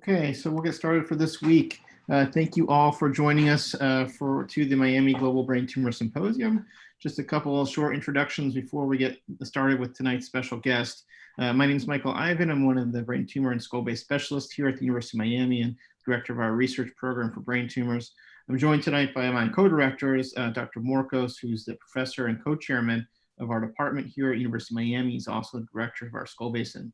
Okay, so we'll get started for this week. Thank you all for joining us to the Miami Global Brain Tumor Symposium. Just a couple of short introductions before we get started with tonight's special guest. My name is Michael Ivan. I'm one of the brain tumor and skull-based specialists here at the University of Miami and director of our research program for brain tumors. I'm joined tonight by my co-directors, Dr. Morcos, who's the professor and co-chairman of our department here at University of Miami. He's also the director of our skull-based and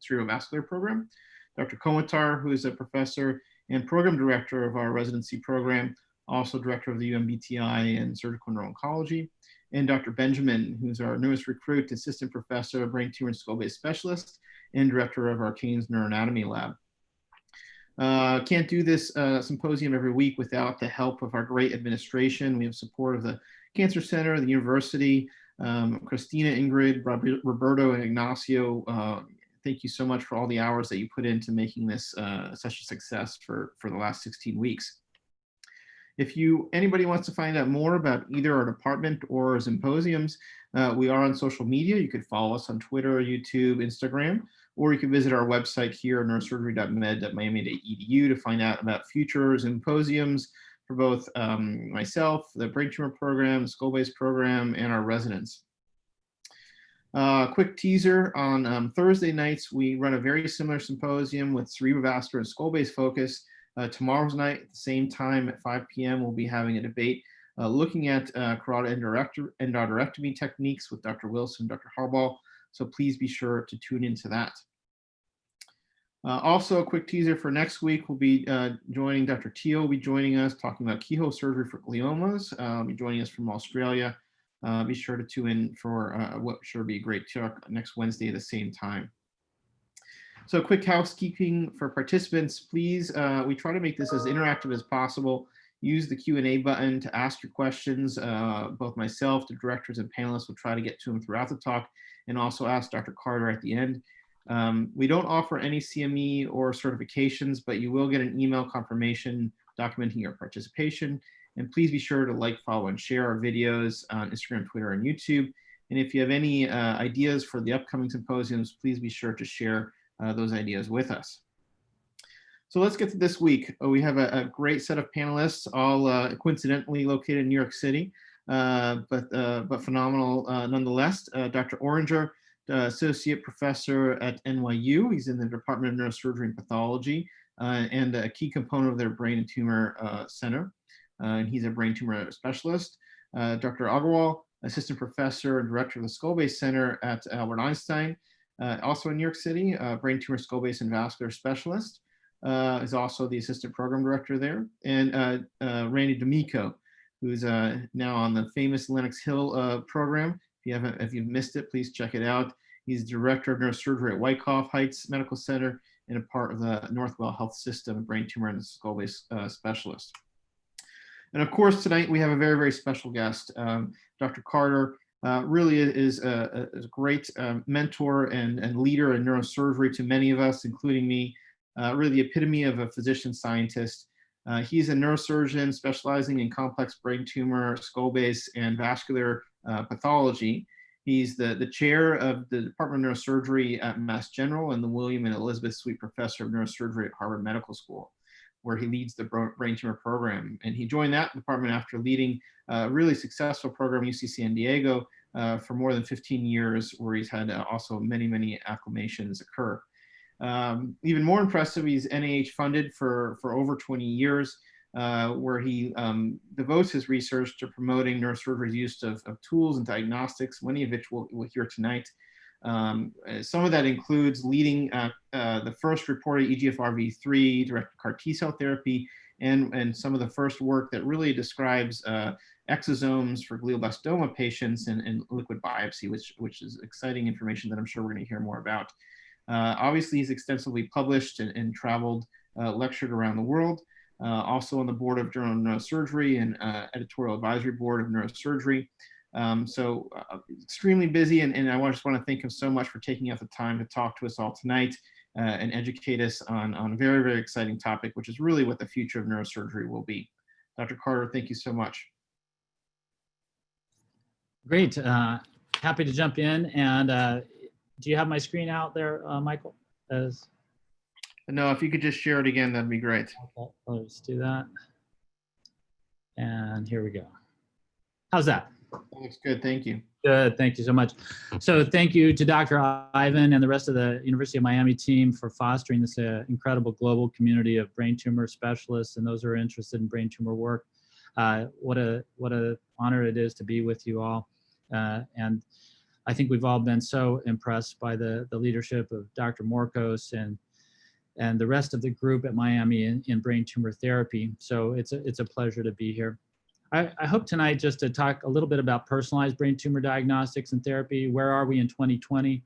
cerebrovascular program. Dr. Komatar, who is a professor and program director of our residency program, also director of the UMBTI and surgical neuro-oncology, and Dr. Benjamin, who's our newest recruit, assistant professor of brain tumor and skull-based specialist, and director of our Kane's Neuroanatomy Lab. Can't do this symposium every week without the help of our great administration. We have support of the Cancer Center, the university, Christina, Ingrid, Roberto, and Ignacio. Thank you so much for all the hours that you put into making this such a success for the last 16 weeks. If anybody wants to find out more about either our department or our symposiums, we are on social media. You could follow us on Twitter, YouTube, Instagram, or you can visit our website here at neurosurgery.med.miami.edu to find out about future symposiums for both myself, the brain tumor program, the skull-based program, and our residents. Quick teaser, on Thursday nights, we run a very similar symposium with cerebrovascular and skull-based focus. Tomorrow's night, at the same time at 5 p.m., we'll be having a debate looking at carotid endarterectomy techniques with Dr. Wilson, Dr. Harbaugh. So please be sure to tune into that. Also, a quick teaser for next week, we'll be joining Dr. Teo, will be joining us talking about keyhole surgery for gliomas. He'll be joining us from Australia. Be sure to tune in for what should be a great talk next Wednesday at the same time. So quick housekeeping for participants, please, we try to make this as interactive as possible. Use the Q&A button to ask your questions. Both myself, the directors, and panelists will try to get to them throughout the talk, and also ask Dr. Carter at the end. We don't offer any CME or certifications, but you will get an email confirmation documenting your participation. And please be sure to like, follow, and share our videos on Instagram, Twitter, and YouTube. And if you have any ideas for the upcoming symposiums, please be sure to share those ideas with us. So let's get to this week. We have a great set of panelists, all coincidentally located in New York City, but phenomenal nonetheless. Dr. Oranger, associate professor at NYU. He's in the Department of Neurosurgery and Pathology, and a key component of their brain and tumor center. And he's a brain tumor specialist. Dr. Agarwal, assistant professor and director of the Skull-Based Center at Albert Einstein, also in New York City, brain tumor, skull-based, and vascular specialist, is also the assistant program director there. And Randy D'Amico, who's now on the famous Lenox Hill program. If you've missed it, please check it out. He's director of neurosurgery at Wyckoff Heights Medical Center and a part of the Northwell Health System, brain tumor and skull-based specialist. And of course, tonight we have a very, very special guest. Dr. Carter really is a great mentor and leader in neurosurgery to many of us, including me, really the epitome of a physician scientist. He's a neurosurgeon specializing in complex brain tumor, skull-based, and vascular pathology. He's the chair of the Department of Neurosurgery at Mass General and the William and Elizabeth Sweet Professor of Neurosurgery at Harvard Medical School, where he leads the brain tumor program. And he joined that department after leading a really successful program at UC San Diego for more than 15 years, where he's had also many, many acclamations occur. Even more impressive, he's NIH funded for over 20 years, where he devotes his research to promoting neurosurgery's use of tools and diagnostics, many of which we'll hear tonight. Some of that includes leading the first reported EGFR-V3 directed CAR T-cell therapy, and some of the first work that really describes exosomes for glioblastoma patients and liquid biopsy, which is exciting information that I'm sure we're going to hear more about. Obviously, he's extensively published and traveled, lectured around the world. Also on the board of Journal of Neurosurgery and editorial advisory board of neurosurgery. So extremely busy, and I just want to thank him so much for taking out the time to talk to us all tonight and educate us on a very, very exciting topic, which is really what the future of neurosurgery will be. Dr. Carter, thank you so much. Great. Happy to jump in. And do you have my screen out there, Michael? No, if you could just share it again, that'd be great. Okay, let's do that. And here we go. How's that? That looks good. Thank you. Good, thank you so much. So thank you to Dr. Ivan and the rest of the University of Miami team for fostering this incredible global community of brain tumor specialists and those who are interested in brain tumor work. What a honor it is to be with you all. And I think we've all been so impressed by the leadership of Dr. Morcos and the rest of the group at Miami in brain tumor therapy. So it's a pleasure to be here. I hope tonight just to talk a little bit about personalized brain tumor diagnostics and therapy. Where are we in 2020?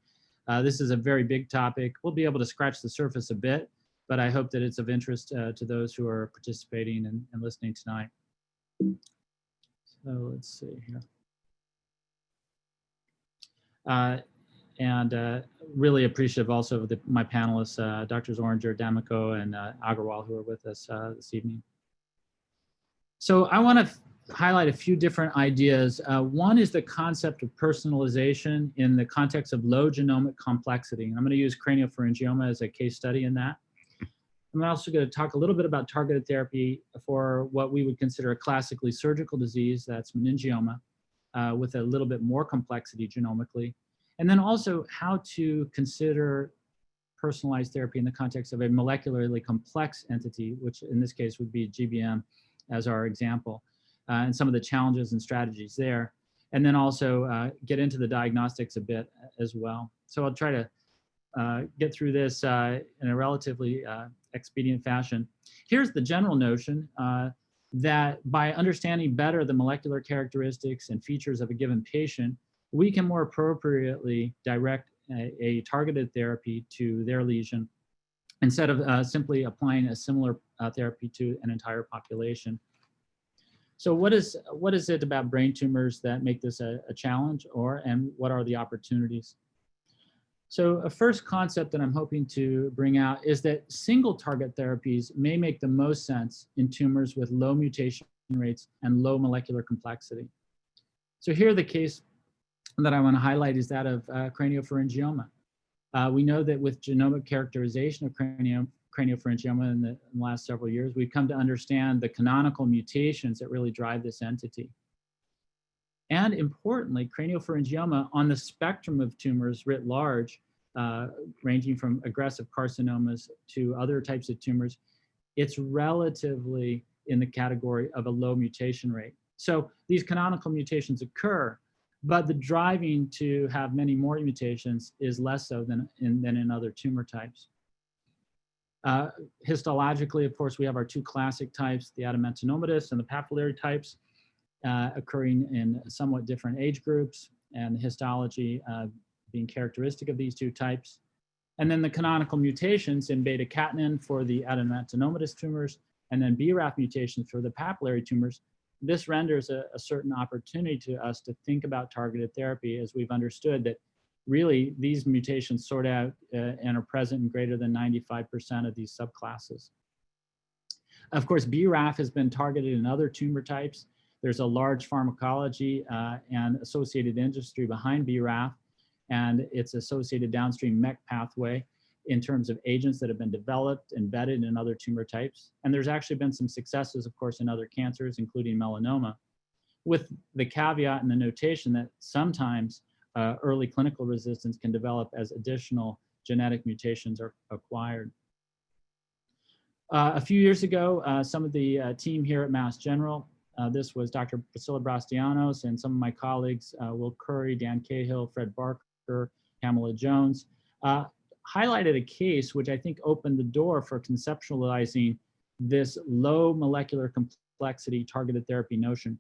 This is a very big topic. We'll be able to scratch the surface a bit, but I hope that it's of interest to those who are participating and listening tonight. So let's see here. And really appreciative also of my panelists, Drs. Oranger, D'Amico, and Agarwal, who are with us this evening. So I want to highlight a few different ideas. One is the concept of personalization in the context of low genomic complexity. And I'm going to use craniopharyngioma as a case study in that. I'm also going to talk a little bit about targeted therapy for what we would consider a classically surgical disease, that's meningioma, with a little bit more complexity genomically. And then also how to consider personalized therapy in the context of a molecularly complex entity, which in this case would be GBM as our example, and some of the challenges and strategies there. And then also get into the diagnostics a bit as well. So I'll try to get through this in a relatively expedient fashion. Here's the general notion that by understanding better the molecular characteristics and features of a given patient, we can more appropriately direct a targeted therapy to their lesion instead of simply applying a similar therapy to an entire population. So what is it about brain tumors that make this a challenge, and what are the opportunities? So a first concept that I'm hoping to bring out is that single target therapies may make the most sense in tumors with low mutation rates and low molecular complexity. So here the case that I want to highlight is that of craniopharyngioma. We know that with genomic characterization of craniopharyngioma in the last several years, we've come to understand the canonical mutations that really drive this entity. And importantly, craniopharyngioma on the spectrum of tumors writ large, ranging from aggressive carcinomas to other types of tumors, it's relatively in the category of a low mutation rate. So these canonical mutations occur, but the driving to have many more mutations is less so than in other tumor types. Histologically, of course, we have our two classic types, the adamantonomatous and the papillary types, occurring in somewhat different age groups, and the histology being characteristic of these two types. And then the canonical mutations in beta-catenin for the adamantonomatous tumors, and then BRAF mutations for the papillary tumors. This renders a certain opportunity to us to think about targeted therapy, as we've understood that really these mutations sort out and are present in greater than 95% of these subclasses. Of course, BRAF has been targeted in other tumor types. There's a large pharmacology and associated industry behind BRAF and its associated downstream MEK pathway in terms of agents that have been developed, embedded in other tumor types. And there's actually been some successes, of course, in other cancers, including melanoma, with the caveat and the notation that sometimes early clinical resistance can develop as additional genetic mutations are acquired. A few years ago, some of the team here at Mass General, this was Dr. Priscilla Brastianos and some of my colleagues, Will Curry, Dan Cahill, Fred Barker, Pamela Jones, highlighted a case which I think opened the door for conceptualizing this low molecular complexity targeted therapy notion.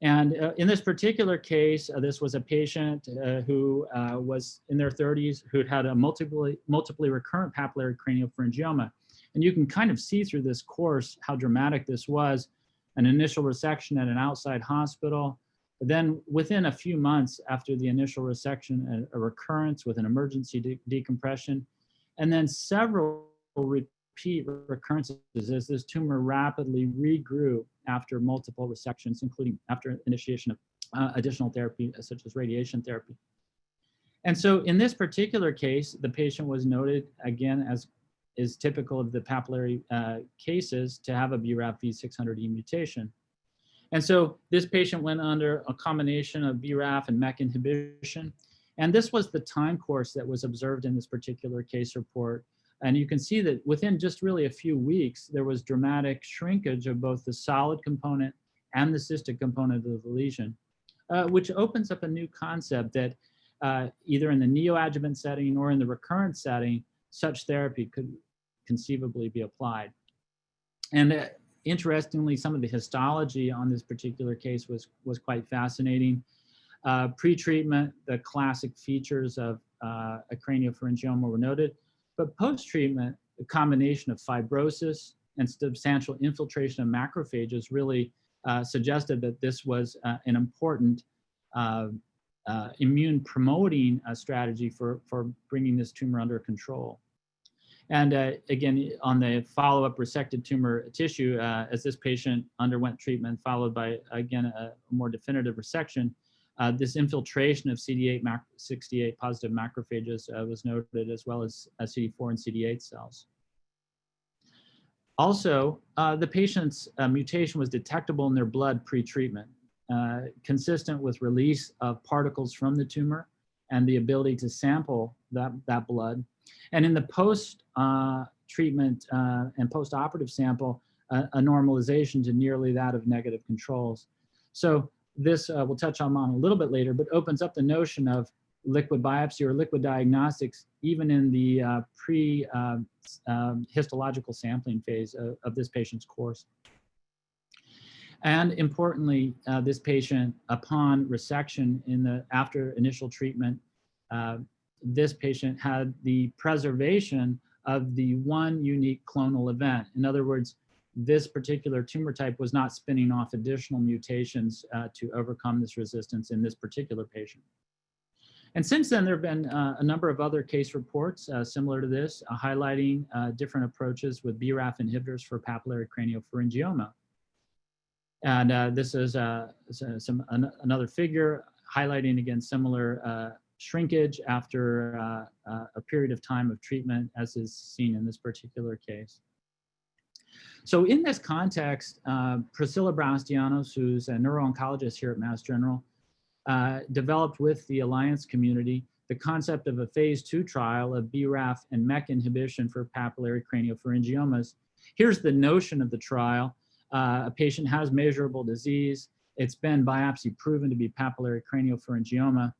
And in this particular case, this was a patient who was in their 30s who'd had a multiply recurrent papillary craniopharyngioma. And you can kind of see through this course how dramatic this was. An initial resection at an outside hospital. Then within a few months after the initial resection, a recurrence with an emergency decompression, and then several repeat recurrences as this tumor rapidly regrew after multiple resections, including after initiation of additional therapy, such as radiation therapy. And so in this particular case, the patient was noted again as is typical of the papillary cases to have a BRAF V600E mutation. And so this patient went under a combination of BRAF and MEK inhibition. And this was the time course that was observed in this particular case report. And you can see that within just really a few weeks, there was dramatic shrinkage of both the solid component and the cystic component of the lesion, which opens up a new concept that either in the neoadjuvant setting or in the recurrent setting, such therapy could conceivably be applied. And interestingly, some of the histology on this particular case was quite fascinating. Pre-treatment, the classic features of a craniopharyngioma were noted, but post-treatment, the combination of fibrosis and substantial infiltration of macrophages really suggested that this was an important immune-promoting strategy for bringing this tumor under control. And again, on the follow-up resected tumor tissue, as this patient underwent treatment followed by, again, a more definitive resection, this infiltration of CD8-68 positive macrophages was noted, as well as CD4 and CD8 cells. Also, the patient's mutation was detectable in their blood pre-treatment, consistent with release of particles from the tumor and the ability to sample that blood. And in the post-treatment and post-operative sample, a normalization to nearly that of negative controls. So this we'll touch on a little bit later, but opens up the notion of liquid biopsy or liquid diagnostics, even in the histological sampling phase of this patient's course. And importantly, this patient, upon resection after initial treatment, this patient had the preservation of the one unique clonal event. In other words, this particular tumor type was not spinning off additional mutations to overcome this resistance in this particular patient. And since then, there have been a number of other case reports similar to this, highlighting different approaches with BRAF inhibitors for papillary craniopharyngioma. And this is another figure highlighting, again, similar shrinkage after a period of time of treatment, as is seen in this particular case. So in this context, Priscilla Brastianos, who's a neuro-oncologist here at Mass General, developed with the Alliance community the concept of a phase 2 trial of BRAF and MEK inhibition for papillary craniopharyngiomas. Here's the notion of the trial. A patient has measurable disease. It's been biopsy proven to be papillary craniopharyngioma.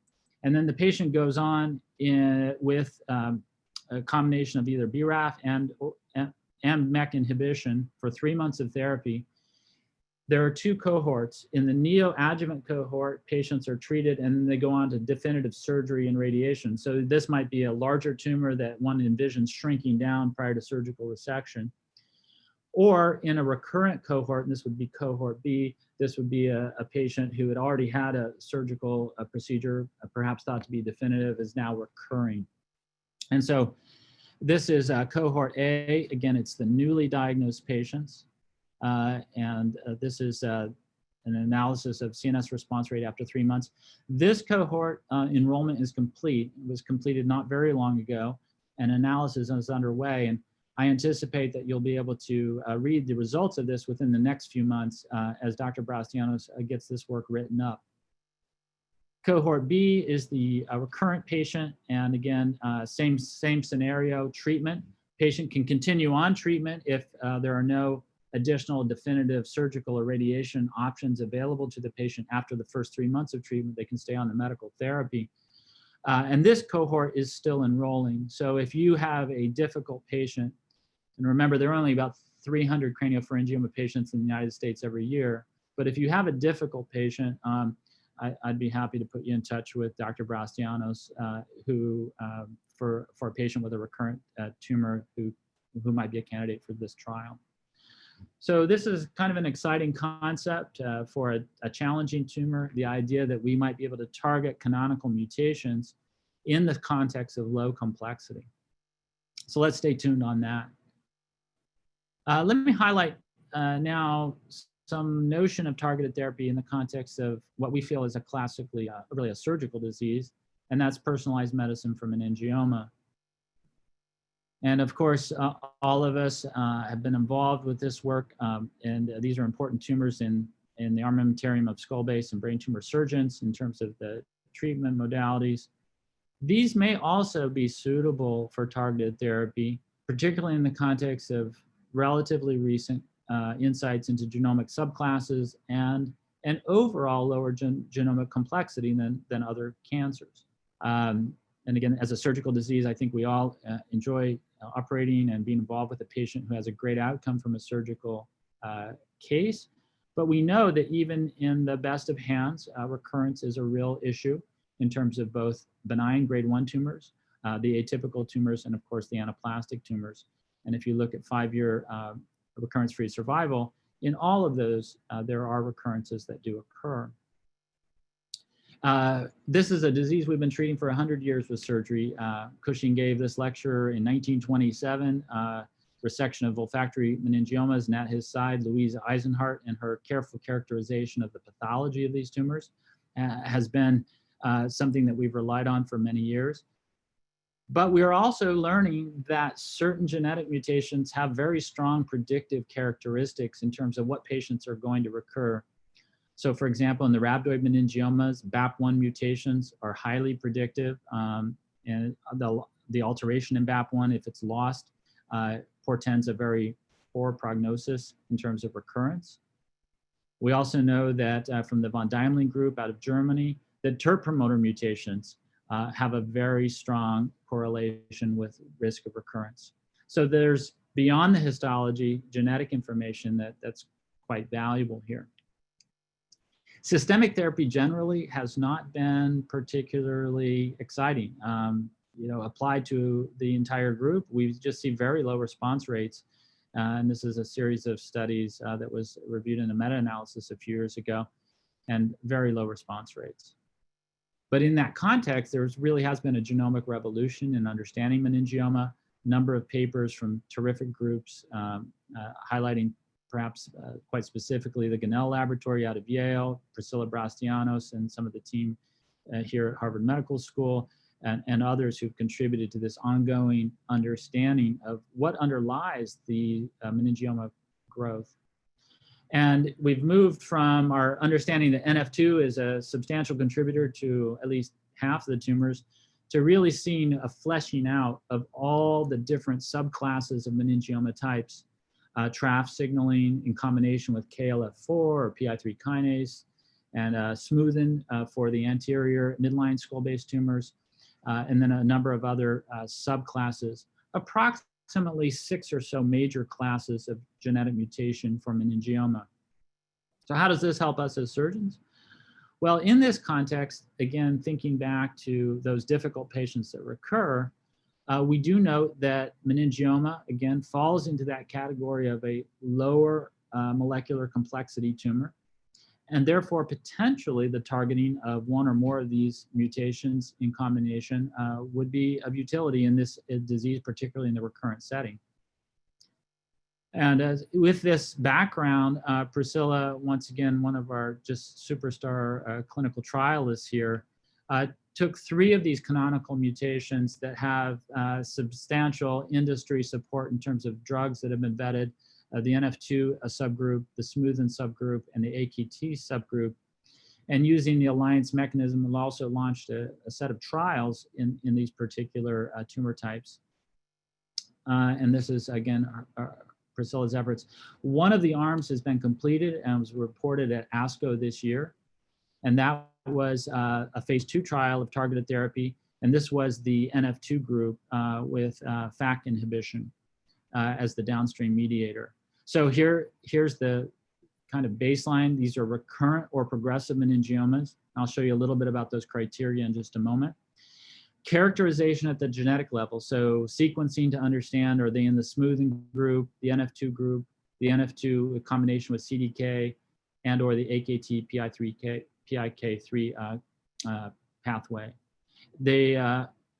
And then the patient goes on with a combination of either BRAF and MEK inhibition for 3 months of therapy. There are 2 cohorts. In the neoadjuvant cohort, patients are treated and then they go on to definitive surgery and radiation. So this might be a larger tumor that one envisions shrinking down prior to surgical resection. Or in a recurrent cohort, and this would be cohort B, this would be a patient who had already had a surgical procedure, perhaps thought to be definitive, is now recurring. And so this is cohort A. Again, it's the newly diagnosed patients. This is an analysis of CNS response rate after 3 months. This cohort enrollment is complete. It was completed not very long ago, and analysis is underway. And I anticipate that you'll be able to read the results of this within the next few months as Dr. Brastianos gets this work written up. Cohort B is the recurrent patient, and again, same scenario, treatment. Patient can continue on treatment if there are no additional definitive surgical or radiation options available to the patient after the first 3 months of treatment. They can stay on the medical therapy. And this cohort is still enrolling. So if you have a difficult patient, and remember, there are only about 300 craniopharyngioma patients in the United States every year, but if you have a difficult patient, I'd be happy to put you in touch with Dr. Brastianos, for a patient with a recurrent tumor who might be a candidate for this trial. So this is kind of an exciting concept for a challenging tumor, the idea that we might be able to target canonical mutations in the context of low complexity. So let's stay tuned on that. Let me highlight now some notion of targeted therapy in the context of what we feel is a classically, really a surgical disease, and that's personalized medicine for meningioma. And of course, all of us have been involved with this work, and these are important tumors in the armamentarium of skull base and brain tumor surgeons in terms of the treatment modalities. These may also be suitable for targeted therapy, particularly in the context of relatively recent insights into genomic subclasses and an overall lower genomic complexity than other cancers. And again, as a surgical disease, I think we all enjoy operating and being involved with a patient who has a great outcome from a surgical case. But we know that even in the best of hands, recurrence is a real issue in terms of both benign grade 1 tumors, the atypical tumors, and of course the anaplastic tumors. And if you look at 5-year recurrence-free survival, in all of those, there are recurrences that do occur. This is a disease we've been treating for 100 years with surgery. Cushing gave this lecture in 1927, resection of olfactory meningiomas, and at his side, Louise Eisenhart, and her careful characterization of the pathology of these tumors has been something that we've relied on for many years. But we are also learning that certain genetic mutations have very strong predictive characteristics in terms of what patients are going to recur. So for example, in the rhabdoid meningiomas, BAP1 mutations are highly predictive, and the alteration in BAP1, if it's lost, portends a very poor prognosis in terms of recurrence. We also know that from the von Deimling group out of Germany, that Terp promoter mutations have a very strong correlation with risk of recurrence. So there's, beyond the histology, genetic information that's quite valuable here. Systemic therapy generally has not been particularly exciting. Applied to the entire group, we just see very low response rates. And this is a series of studies that was reviewed in a meta-analysis a few years ago, and very low response rates. But in that context, there really has been a genomic revolution in understanding meningioma. A number of papers from terrific groups highlighting perhaps quite specifically the Gunnell Laboratory out of Yale, Priscilla Brastianos, and some of the team here at Harvard Medical School, and others who've contributed to this ongoing understanding of what underlies the meningioma growth. And we've moved from our understanding that NF2 is a substantial contributor to at least half of the tumors to really seeing a fleshing out of all the different subclasses of meningioma types, TRAF signaling in combination with KLF4 or PI3 kinase, and smoothen for the anterior midline skull-based tumors, and then a number of other subclasses. Approximately 6 or so major classes of genetic mutation for meningioma. So how does this help us as surgeons? Well, in this context, again, thinking back to those difficult patients that recur, we do note that meningioma, again, falls into that category of a lower molecular complexity tumor, and therefore potentially the targeting of one or more of these mutations in combination would be of utility in this disease, particularly in the recurrent setting. And with this background, Priscilla, once again, one of our just superstar clinical trialists here, took 3 of these canonical mutations that have substantial industry support in terms of drugs that have been vetted, the NF2 subgroup, the smoothen subgroup, and the AKT subgroup. And using the alliance mechanism, we also launched a set of trials in these particular tumor types. And this is, again, Priscilla's efforts. One of the arms has been completed and was reported at ASCO this year. And that was a phase 2 trial of targeted therapy. And this was the NF2 group with FAK inhibition as the downstream mediator. So here's the kind of baseline. These are recurrent or progressive meningiomas. I'll show you a little bit about those criteria in just a moment. Characterization at the genetic level. So sequencing to understand, are they in the smoothing group, the NF2 group, the NF2 in combination with CDK, and or the AKT PIK3 pathway. They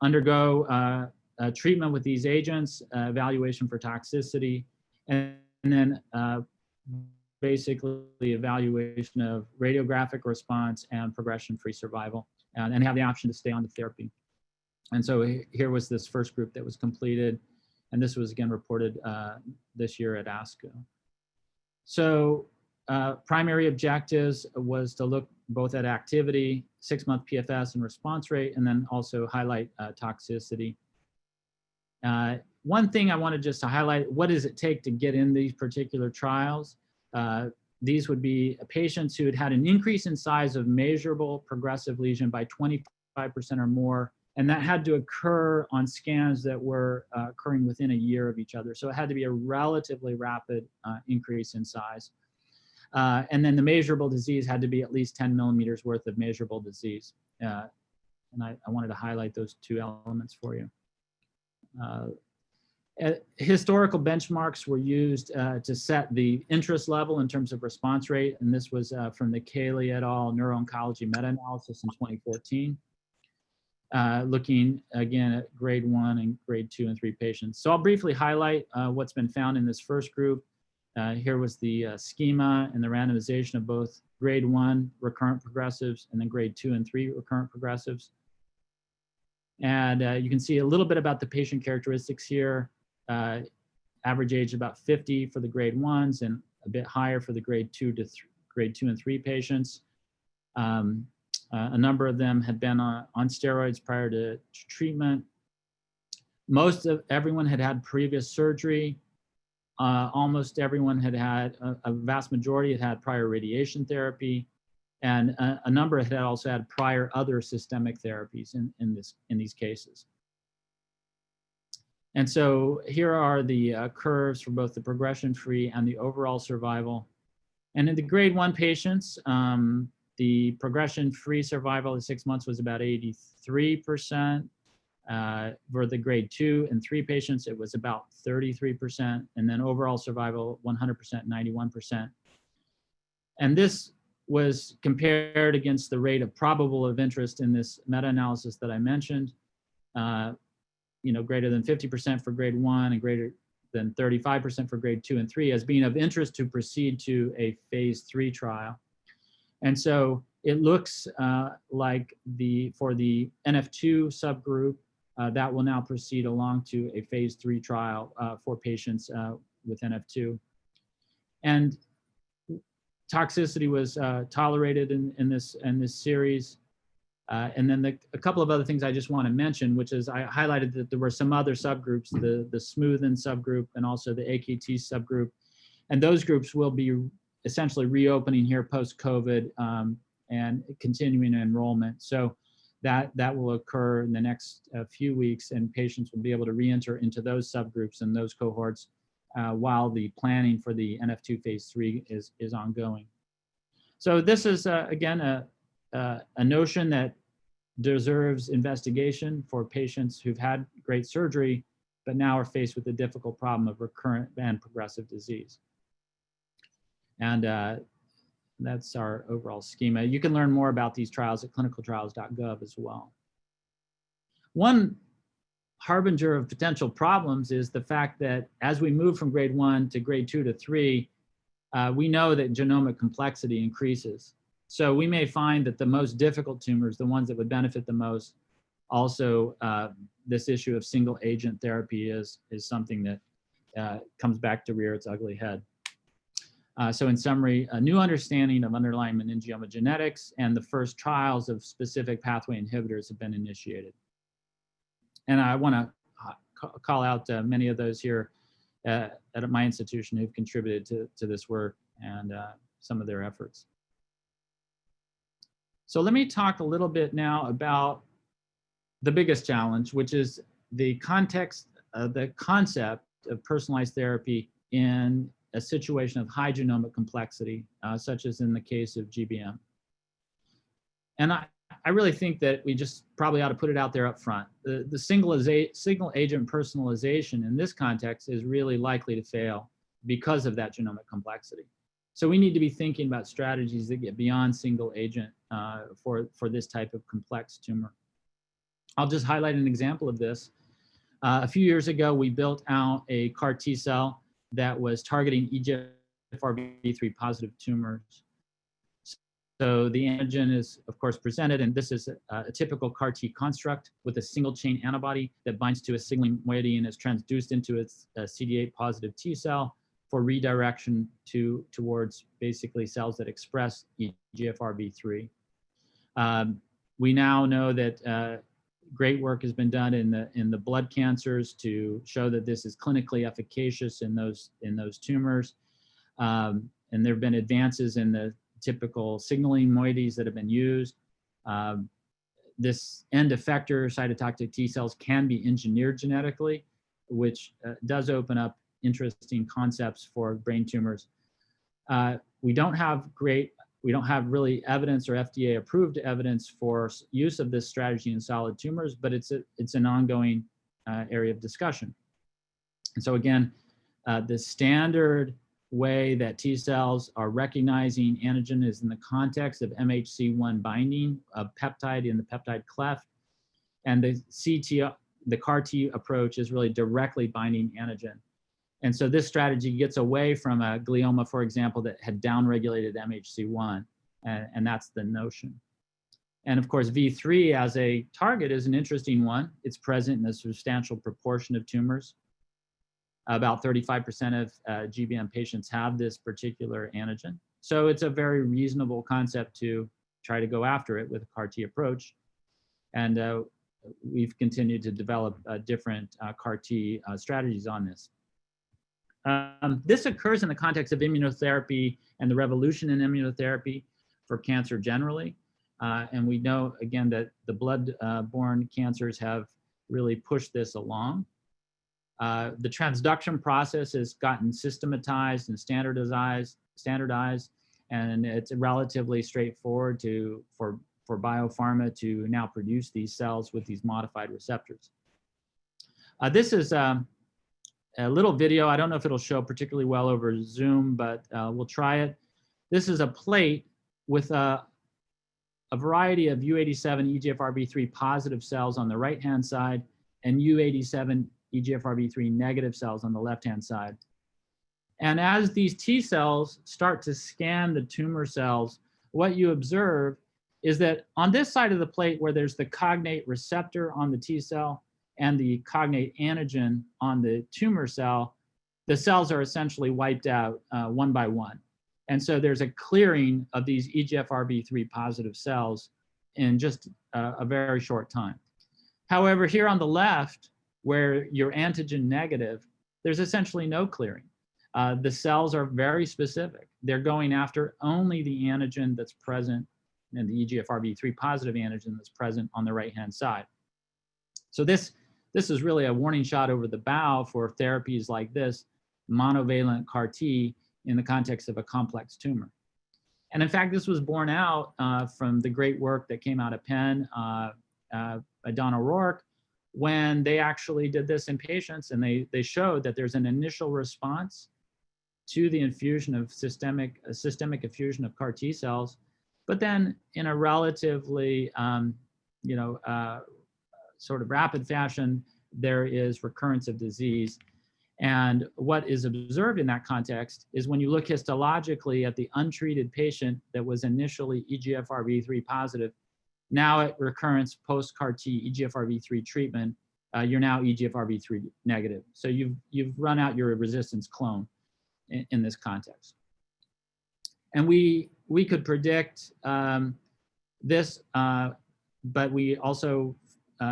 undergo treatment with these agents, evaluation for toxicity, and then basically evaluation of radiographic response and progression-free survival, and have the option to stay on the therapy. And so here was this first group that was completed, And this was again reported this year at ASCO. So primary objectives was to look both at activity, 6-month PFS and response rate, and then also highlight toxicity. One thing I wanted just to highlight, what does it take to get in these particular trials? These would be patients who had had an increase in size of measurable progressive lesion by 25% or more, and that had to occur on scans that were occurring within a year of each other. So it had to be a relatively rapid increase in size. And then the measurable disease had to be at least 10 millimeters worth of measurable disease. And I wanted to highlight those two elements for you. Historical benchmarks were used to set the interest level in terms of response rate, and this was from the Cayley et al. Neuro-oncology meta-analysis in 2014, looking again at grade 1 and grade 2 and 3 patients. So I'll briefly highlight what's been found in this first group. Here was the schema and the randomization of both grade 1 recurrent progressives and then grade 2 and 3 recurrent progressives. And you can see a little bit about the patient characteristics here. Average age about 50 for the grade 1s and a bit higher for the grade 2 and 3 patients. A number of them had been on steroids prior to treatment. Most of everyone had had previous surgery. Almost everyone had had, a vast majority had had prior radiation therapy, and a number had also had prior other systemic therapies in these cases. And so here are the curves for both the progression-free and the overall survival. And in the grade 1 patients, the progression-free survival at 6 months was about 83%. For the grade 2 and 3 patients, it was about 33%. And then overall survival, 100%, 91%. And this was compared against the rate of probable of interest in this meta-analysis that I mentioned. Greater than 50% for grade 1 and greater than 35% for grade 2 and 3 as being of interest to proceed to a phase 3 trial. And so it looks like for the NF2 subgroup, that will now proceed along to a phase 3 trial for patients with NF2. And toxicity was tolerated in this series. And then a couple of other things I just want to mention, which is I highlighted that there were some other subgroups, the smoothen subgroup and also the AKT subgroup. And those groups will be essentially reopening here post-COVID and continuing enrollment. So that will occur in the next few weeks, and patients will be able to re-enter into those subgroups and those cohorts while the planning for the NF2 phase 3 is ongoing. So this is, again, a notion that deserves investigation for patients who've had great surgery, but now are faced with the difficult problem of recurrent and progressive disease. And that's our overall schema. You can learn more about these trials at clinicaltrials.gov as well. One harbinger of potential problems is the fact that as we move from grade 1 to grade 2 to 3, we know that genomic complexity increases. So we may find that the most difficult tumors, the ones that would benefit the most, also this issue of single agent therapy is something that comes back to rear its ugly head. So in summary, a new understanding of underlying meningioma genetics and the first trials of specific pathway inhibitors have been initiated. And I want to call out many of those here at my institution who've contributed to this work and some of their efforts. So let me talk a little bit now about the biggest challenge, which is the context, the concept of personalized therapy in a situation of high genomic complexity, such as in the case of GBM. And I really think that we just probably ought to put it out there up front. The single agent personalization in this context is really likely to fail because of that genomic complexity. So we need to be thinking about strategies that get beyond single agent for this type of complex tumor. I'll just highlight an example of this. A few years ago, we built out a CAR T cell that was targeting EGFR-B3 positive tumors. So the antigen is, of course, presented, and this is a typical CAR-T construct with a single-chain antibody that binds to a signaling moiety and is transduced into its CD8 positive T cell for redirection towards basically cells that express EGFRB3. We now know that great work has been done in the blood cancers to show that this is clinically efficacious in those tumors, and there have been advances in the typical signaling moieties that have been used. This end effector cytotoxic T cells can be engineered genetically, which does open up interesting concepts for brain tumors. We don't have really evidence or FDA approved evidence for use of this strategy in solid tumors, but it's an ongoing area of discussion. And so again, the standard way that T cells are recognizing antigen is in the context of MHC1 binding of peptide in the peptide cleft, and the CAR-T approach is really directly binding antigen. And so this strategy gets away from a glioma, for example, that had downregulated MHC1, and that's the notion. And of course, V3 as a target is an interesting one. It's present in a substantial proportion of tumors. About 35% of GBM patients have this particular antigen. So it's a very reasonable concept to try to go after it with a CAR-T approach. And we've continued to develop different CAR-T strategies on this. This occurs in the context of immunotherapy and the revolution in immunotherapy for cancer generally. And we know, again, that the blood-borne cancers have really pushed this along. The transduction process has gotten systematized and standardized, and it's relatively straightforward for biopharma to now produce these cells with these modified receptors. This is a little video. I don't know if it'll show particularly well over Zoom, but we'll try it. This is a plate with a variety of U87 EGFRB3 positive cells on the right-hand side and U87 EGFRB3 negative cells on the left-hand side. And as these T cells start to scan the tumor cells, what you observe is that on this side of the plate where there's the cognate receptor on the T cell and the cognate antigen on the tumor cell, the cells are essentially wiped out one by one. And so there's a clearing of these EGFRB3 positive cells in just a very short time. However, here on the left, where you're antigen negative, there's essentially no clearing. The cells are very specific. They're going after only the antigen that's present, and the EGFRB3 positive antigen that's present on the right-hand side. So this is really a warning shot over the bow for therapies like this, monovalent CAR-T, in the context of a complex tumor. And in fact, this was borne out from the great work that came out of Penn by Don O'Rourke, when they actually did this in patients, and they showed that there's an initial response to the infusion of systemic infusion of CAR-T cells, but then in a relatively sort of rapid fashion, there is recurrence of disease. And what is observed in that context is when you look histologically at the untreated patient that was initially EGFRB3 positive, now at recurrence post-CAR-T EGFRB3 treatment, you're now EGFRB3 negative. So you've run out your resistance clone in this context. And we could predict this, but we also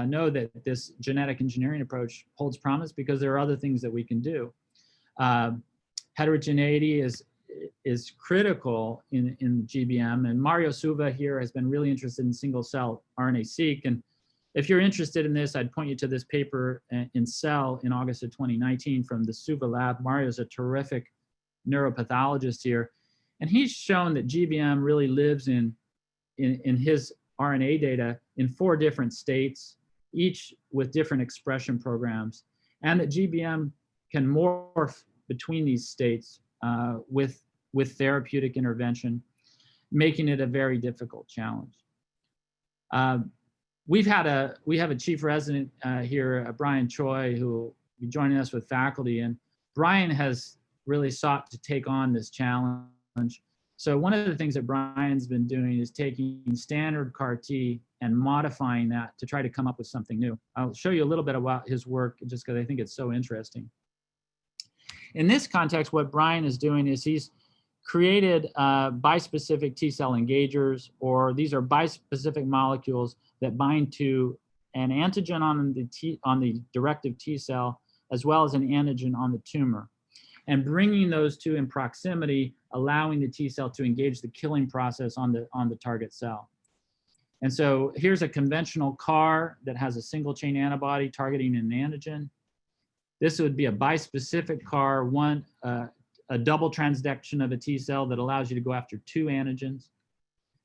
know that this genetic engineering approach holds promise because there are other things that we can do. Heterogeneity is critical in GBM, and Mario Suva here has been really interested in single cell RNA-seq. And if you're interested in this, I'd point you to this paper in Cell in August of 2019 from the Suva lab. Mario's a terrific neuropathologist here, and he's shown that GBM really lives in his RNA data in 4 different states, each with different expression programs, and that GBM can morph between these states with therapeutic intervention, making it a very difficult challenge. We have a chief resident here, Brian Choi, who will be joining us with faculty, and Brian has really sought to take on this challenge. So one of the things that Brian's been doing is taking standard CAR T and modifying that to try to come up with something new. I'll show you a little bit about his work just because I think it's so interesting. In this context, what Brian is doing is he's created bispecific T-cell engagers, or these are bispecific molecules that bind to an antigen on the directive T-cell, as well as an antigen on the tumor. And bringing those two in proximity, allowing the T-cell to engage the killing process on the target cell. And so here's a conventional CAR that has a single chain antibody targeting an antigen. This would be a bispecific CAR, a double transduction of a T-cell that allows you to go after two antigens.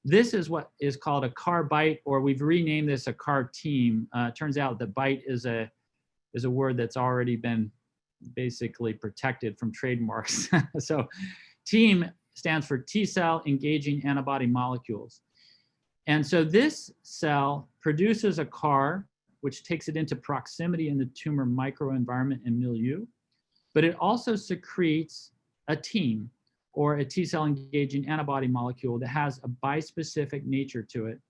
This is what is called a CAR BiTE, or we've renamed this a CAR team. Turns out that BiTE is a word that's already been basically protected from trademarks. So team stands for T-cell engaging antibody molecules. And so this cell produces a CAR, which takes it into proximity in the tumor microenvironment and milieu, but it also secretes a team, or a T-cell engaging antibody molecule that has a bispecific nature to it.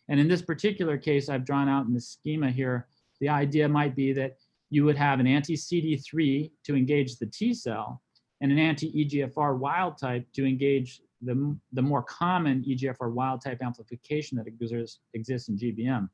And in this particular case, I've drawn out in the schema here, the idea might be that you would have an anti-CD3 to engage the T-cell and an anti-EGFR wild type to engage the more common EGFR wild type amplification that exists in GBM.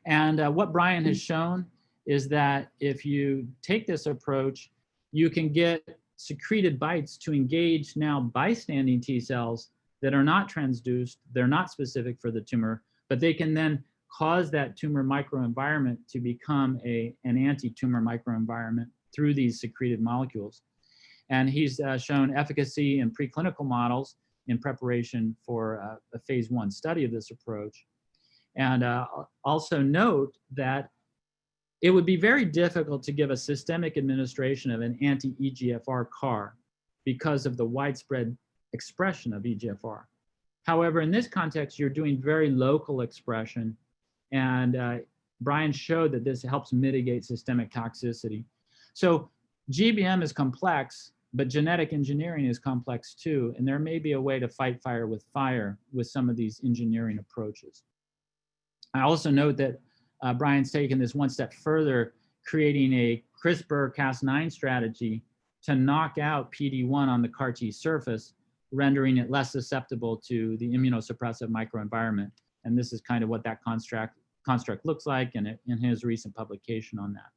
And what Brian has shown is that if you take this approach, you can get secreted BiTEs to engage now bystanding T-cells that are not transduced, they're not specific for the tumor, but they can then cause that tumor microenvironment to become an anti-tumor microenvironment through these secreted molecules. And he's shown efficacy in preclinical models in preparation for a phase 1 study of this approach. And also note that it would be very difficult to give a systemic administration of an anti-EGFR CAR because of the widespread expression of EGFR. However, in this context, you're doing very local expression, and Brian showed that this helps mitigate systemic toxicity. So GBM is complex, but genetic engineering is complex too, and there may be a way to fight fire with some of these engineering approaches. I also note that Brian's taken this one step further, creating a CRISPR-Cas9 strategy to knock out PD-1 on the CAR T surface, rendering it less susceptible to the immunosuppressive microenvironment. And this is kind of what that construct looks like in his recent publication on that.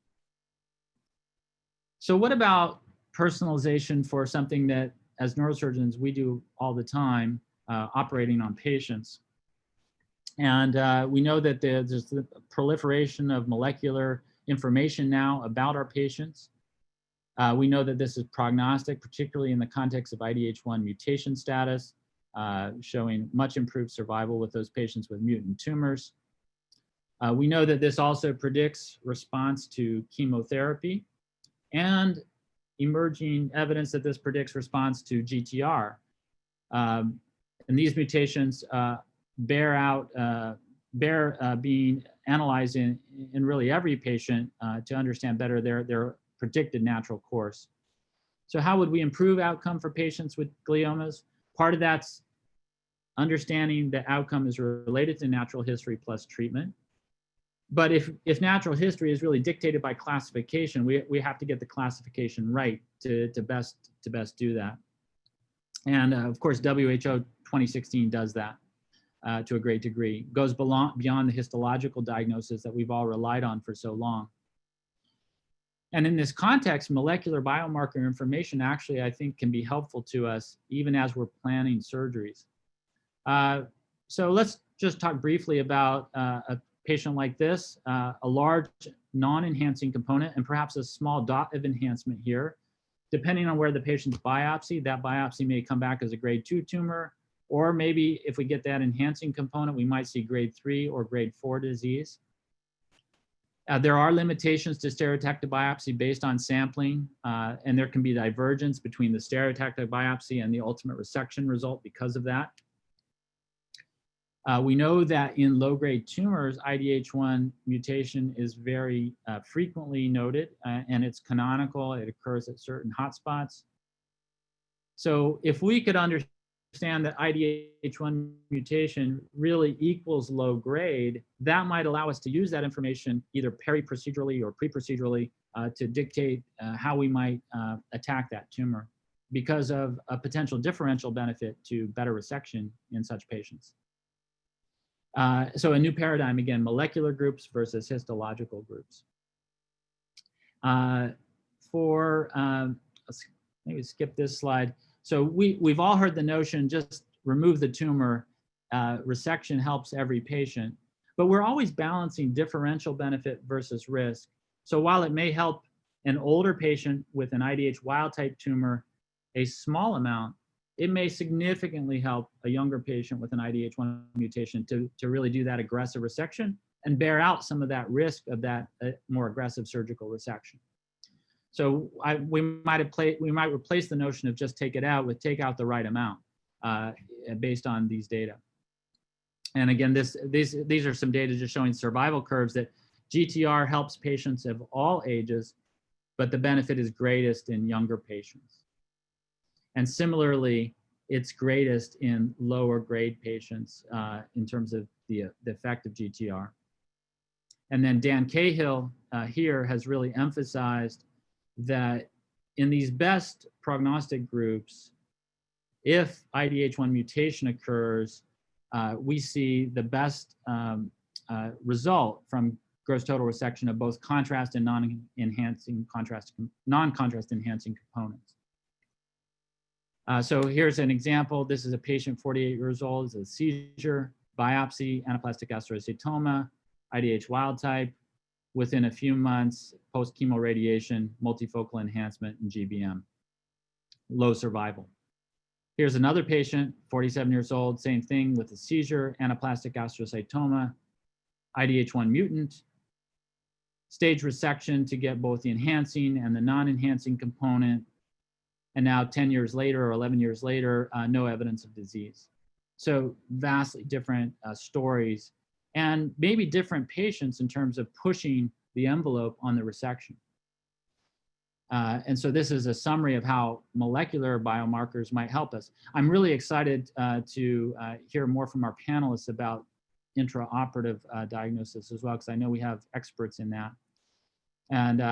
So what about personalization for something that, as neurosurgeons, we do all the time, operating on patients? And we know that there's the proliferation of molecular information now about our patients. We know that this is prognostic, particularly in the context of IDH1 mutation status, showing much improved survival with those patients with mutant tumors. We know that this also predicts response to chemotherapy, and emerging evidence that this predicts response to GTR. And these mutations bear being analyzed in really every patient to understand better their predicted natural course. So how would we improve outcome for patients with gliomas? Part of that's understanding that outcome is related to natural history plus treatment. But if natural history is really dictated by classification, we have to get the classification right to best do that. And of course, WHO 2016 does that to a great degree, goes beyond the histological diagnosis that we've all relied on for so long. And in this context, molecular biomarker information actually, I think, can be helpful to us even as we're planning surgeries. So let's just talk briefly about a patient like this, a large non-enhancing component and perhaps a small dot of enhancement here. Depending on where the patient's biopsy, that biopsy may come back as a grade 2 tumor, or maybe if we get that enhancing component, we might see grade 3 or grade 4 disease. There are limitations to stereotactic biopsy based on sampling, and there can be divergence between the stereotactic biopsy and the ultimate resection result because of that. We know that in low-grade tumors, IDH1 mutation is very frequently noted, and it's canonical. It occurs at certain hotspots. So if we could understand understand that IDH1 mutation really equals low grade, that might allow us to use that information either peri-procedurally or pre-procedurally to dictate how we might attack that tumor because of a potential differential benefit to better resection in such patients. So a new paradigm, again, molecular groups versus histological groups. Let's maybe skip this slide. So we've all heard the notion, just remove the tumor, resection helps every patient, but we're always balancing differential benefit versus risk. So while it may help an older patient with an IDH wild type tumor a small amount, it may significantly help a younger patient with an IDH1 mutation to really do that aggressive resection and bear out some of that risk of that more aggressive surgical resection. So we might replace the notion of just take it out with take out the right amount based on these data. And again, these are some data just showing survival curves that GTR helps patients of all ages, but the benefit is greatest in younger patients. And similarly, it's greatest in lower grade patients in terms of the effect of GTR. And then Dan Cahill here has really emphasized that in these best prognostic groups, if IDH1 mutation occurs, we see the best result from gross total resection of both contrast and non-contrast enhancing components. So here's an example. This is a patient, 48 years old, is a seizure, biopsy, anaplastic astrocytoma, IDH wild type, within a few months, post-chemo radiation, multifocal enhancement, and GBM. Low survival. Here's another patient, 47 years old, same thing with a seizure, anaplastic astrocytoma, IDH1 mutant, stage resection to get both the enhancing and the non-enhancing component. And now 10 years later or 11 years later, no evidence of disease. So vastly different stories and maybe different patients in terms of pushing the envelope on the resection. And so this is a summary of how molecular biomarkers might help us. I'm really excited to hear more from our panelists about intraoperative diagnosis as well, because I know we have experts in that. And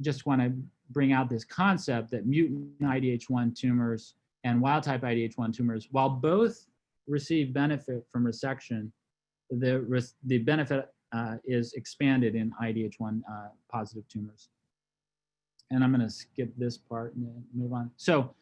just want to bring out this concept that mutant IDH1 tumors and wild type IDH1 tumors, while both receive benefit from resection, the benefit is expanded in IDH1 positive tumors. And I'm going to skip this part and move on. So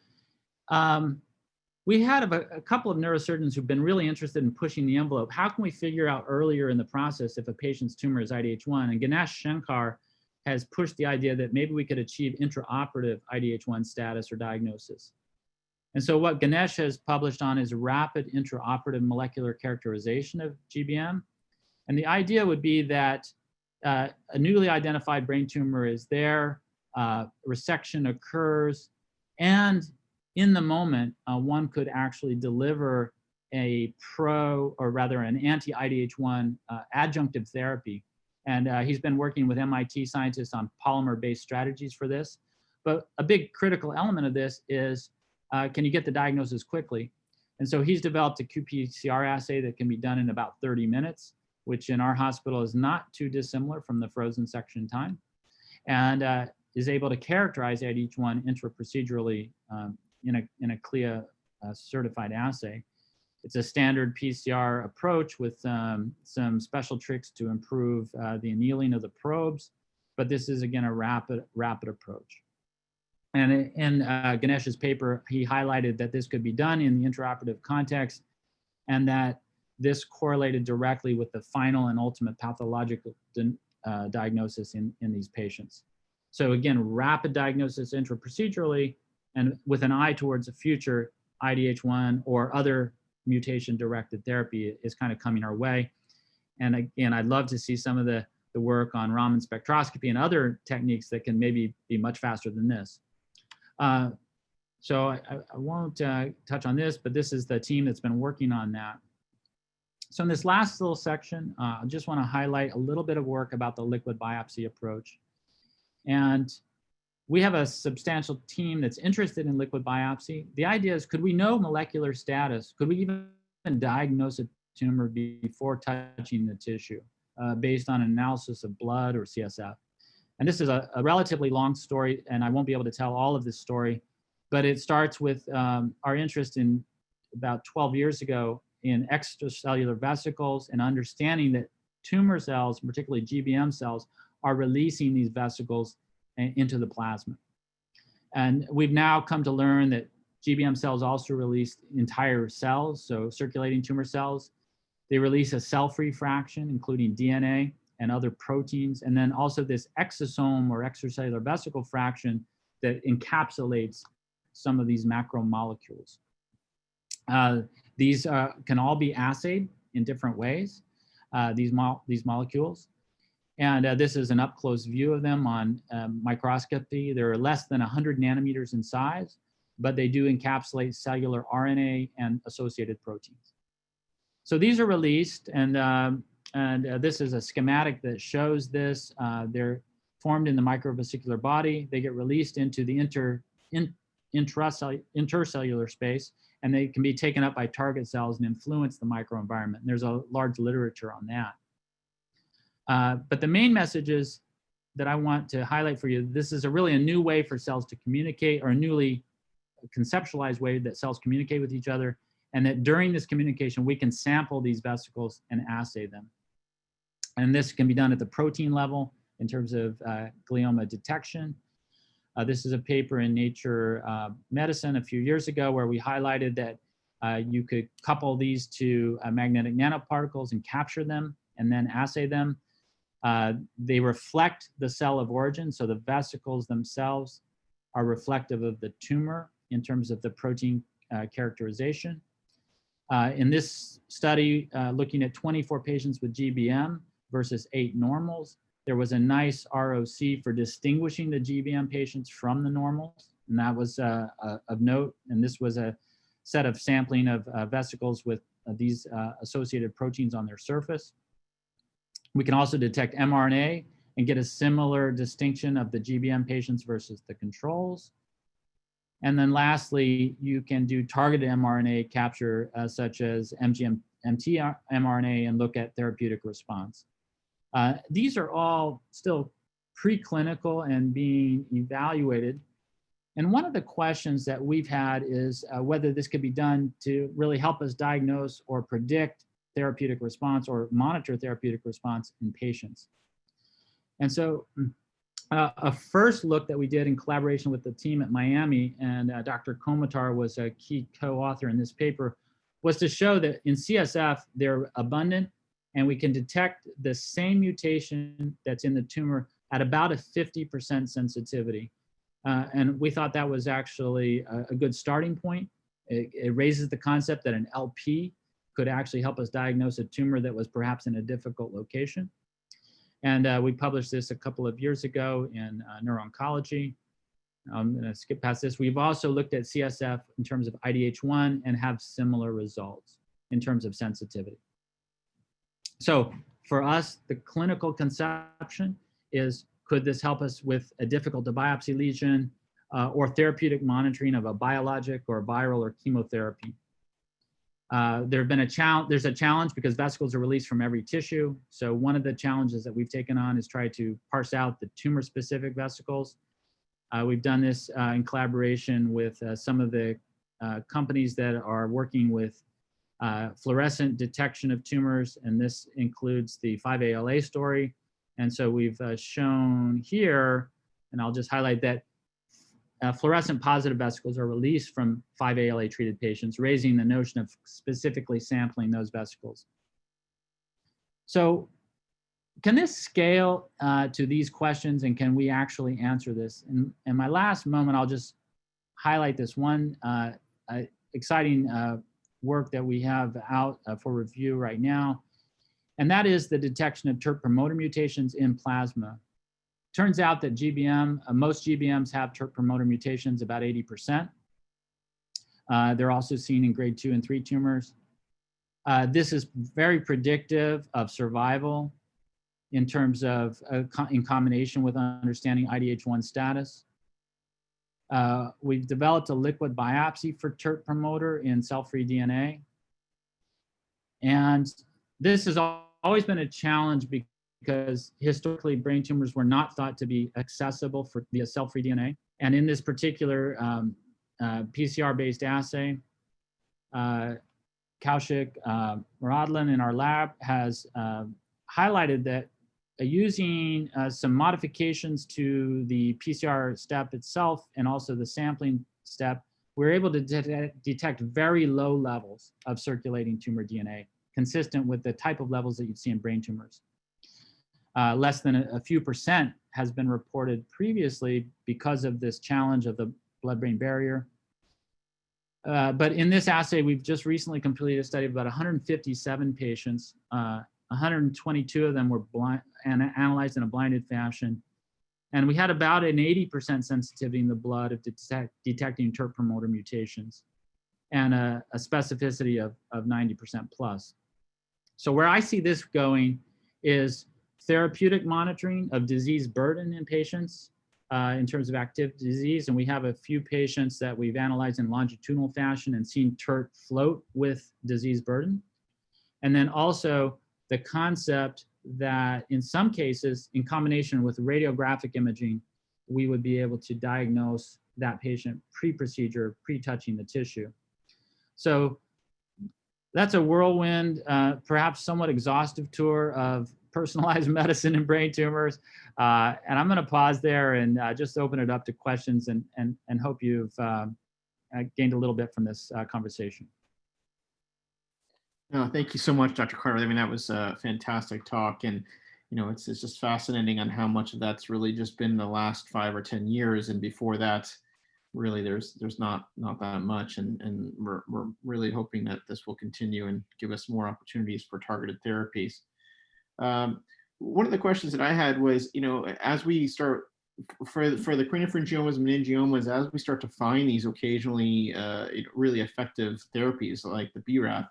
we had a couple of neurosurgeons who've been really interested in pushing the envelope. How can we figure out earlier in the process if a patient's tumor is IDH1? And Ganesh Shankar has pushed the idea that maybe we could achieve intraoperative IDH1 status or diagnosis. And so what Ganesh has published on is rapid intraoperative molecular characterization of GBM. And the idea would be that a newly identified brain tumor is there, resection occurs, and in the moment, one could actually deliver an anti-IDH1 adjunctive therapy. And he's been working with MIT scientists on polymer-based strategies for this. But a big critical element of this is, can you get the diagnosis quickly? And so he's developed a qPCR assay that can be done in about 30 minutes, which in our hospital is not too dissimilar from the frozen section time, and is able to characterize IDH1 intraprocedurally in a CLIA certified assay. It's a standard PCR approach with some special tricks to improve the annealing of the probes, but this is, again, a rapid approach. And in Ganesh's paper, he highlighted that this could be done in the intraoperative context and that this correlated directly with the final and ultimate pathological diagnosis in these patients. So again, rapid diagnosis intraprocedurally and with an eye towards a future IDH1 or other mutation-directed therapy is kind of coming our way. And again, I'd love to see some of the work on Raman spectroscopy and other techniques that can maybe be much faster than this. So I won't touch on this, but this is the team that's been working on that. So in this last little section, I just want to highlight a little bit of work about the liquid biopsy approach. And we have a substantial team that's interested in liquid biopsy. The idea is, could we know molecular status? Could we even diagnose a tumor before touching the tissue based on an analysis of blood or CSF? And this is a relatively long story, and I won't be able to tell all of this story, but it starts with our interest in about 12 years ago in extracellular vesicles and understanding that tumor cells, particularly GBM cells, are releasing these vesicles into the plasma. And we've now come to learn that GBM cells also release entire cells, so circulating tumor cells. They release a cell-free fraction, including DNA and other proteins, and then also this exosome or extracellular vesicle fraction that encapsulates some of these macromolecules. These can all be assayed in different ways, these molecules. And this is an up-close view of them on microscopy. They're less than 100 nanometers in size, but they do encapsulate cellular RNA and associated proteins. So these are released, and this is a schematic that shows this. They're formed in the microvesicular body. They get released into the intercellular space, and they can be taken up by target cells and influence the microenvironment. And there's a large literature on that. But the main messages that I want to highlight for you, this is really a new way for cells to communicate, or a newly conceptualized way that cells communicate with each other, and that during this communication, we can sample these vesicles and assay them. And this can be done at the protein level in terms of glioma detection. This is a paper in Nature Medicine a few years ago where we highlighted that you could couple these to magnetic nanoparticles and capture them and then assay them. They reflect the cell of origin, so the vesicles themselves are reflective of the tumor in terms of the protein characterization. In this study, looking at 24 patients with GBM versus 8 normals, there was a nice ROC for distinguishing the GBM patients from the normals, and that was of note. And this was a set of sampling of vesicles with these associated proteins on their surface. We can also detect mRNA and get a similar distinction of the GBM patients versus the controls. And then lastly, you can do targeted mRNA capture such as MT mRNA and look at therapeutic response. These are all still preclinical and being evaluated. And one of the questions that we've had is whether this could be done to really help us diagnose or predict therapeutic response or monitor therapeutic response in patients. And so a first look that we did in collaboration with the team at Miami, and Dr. Komatar was a key co-author in this paper, was to show that in CSF, they're abundant, and we can detect the same mutation that's in the tumor at about a 50% sensitivity. And we thought that was actually a good starting point. It raises the concept that an LP could actually help us diagnose a tumor that was perhaps in a difficult location. And we published this a couple of years ago in Neuro-Oncology. I'm going to skip past this. We've also looked at CSF in terms of IDH1 and have similar results in terms of sensitivity. So for us, the clinical conception is, could this help us with a difficult to biopsy lesion or therapeutic monitoring of a biologic or viral or chemotherapy? There's a challenge because vesicles are released from every tissue. So one of the challenges that we've taken on is try to parse out the tumor-specific vesicles. We've done this in collaboration with some of the companies that are working with fluorescent detection of tumors, and this includes the 5-ALA story. And so we've shown here, and I'll just highlight that fluorescent positive vesicles are released from 5-ALA treated patients, raising the notion of specifically sampling those vesicles. So can this scale to these questions, and can we actually answer this? In my last moment, I'll just highlight this one exciting work that we have out for review right now, and that is the detection of Terp promoter mutations in plasma. Turns out that most GBMs have Terp promoter mutations, about 80%. They're also seen in grade 2 and 3 tumors. This is very predictive of survival in terms of, in combination with understanding IDH1 status. We've developed a liquid biopsy for Terp promoter in cell-free DNA. And this has always been a challenge because historically brain tumors were not thought to be accessible via cell-free DNA. And in this particular PCR-based assay, Kaushik Muradlan in our lab has highlighted that using some modifications to the PCR step itself and also the sampling step, we're able to detect very low levels of circulating tumor DNA, consistent with the type of levels that you'd see in brain tumors. Less than a few percent has been reported previously because of this challenge of the blood-brain barrier. But in this assay, we've just recently completed a study of about 157 patients. 122 of them were analyzed in a blinded fashion. And we had about an 80% sensitivity in the blood of detecting Terp promoter mutations and a specificity of 90% plus. So where I see this going is therapeutic monitoring of disease burden in patients in terms of active disease. And we have a few patients that we've analyzed in longitudinal fashion and seen Terp float with disease burden. And then also the concept that in some cases, in combination with radiographic imaging, we would be able to diagnose that patient pre-procedure, pre-touching the tissue. So that's a whirlwind, perhaps somewhat exhaustive tour of personalized medicine in brain tumors. And I'm going to pause there and just open it up to questions and hope you've gained a little bit from this conversation. No, thank you so much, Dr. Carter. I mean, that was a fantastic talk. And, you know, it's just fascinating on how much of that's really just been the last 5 or 10 years. And before that, really, there's not that much. And we're really hoping that this will continue and give us more opportunities for targeted therapies. One of the questions that I had was, you know, as we start for the craniopharyngiomas and meningiomas, as we start to find these occasionally really effective therapies like the BRAF,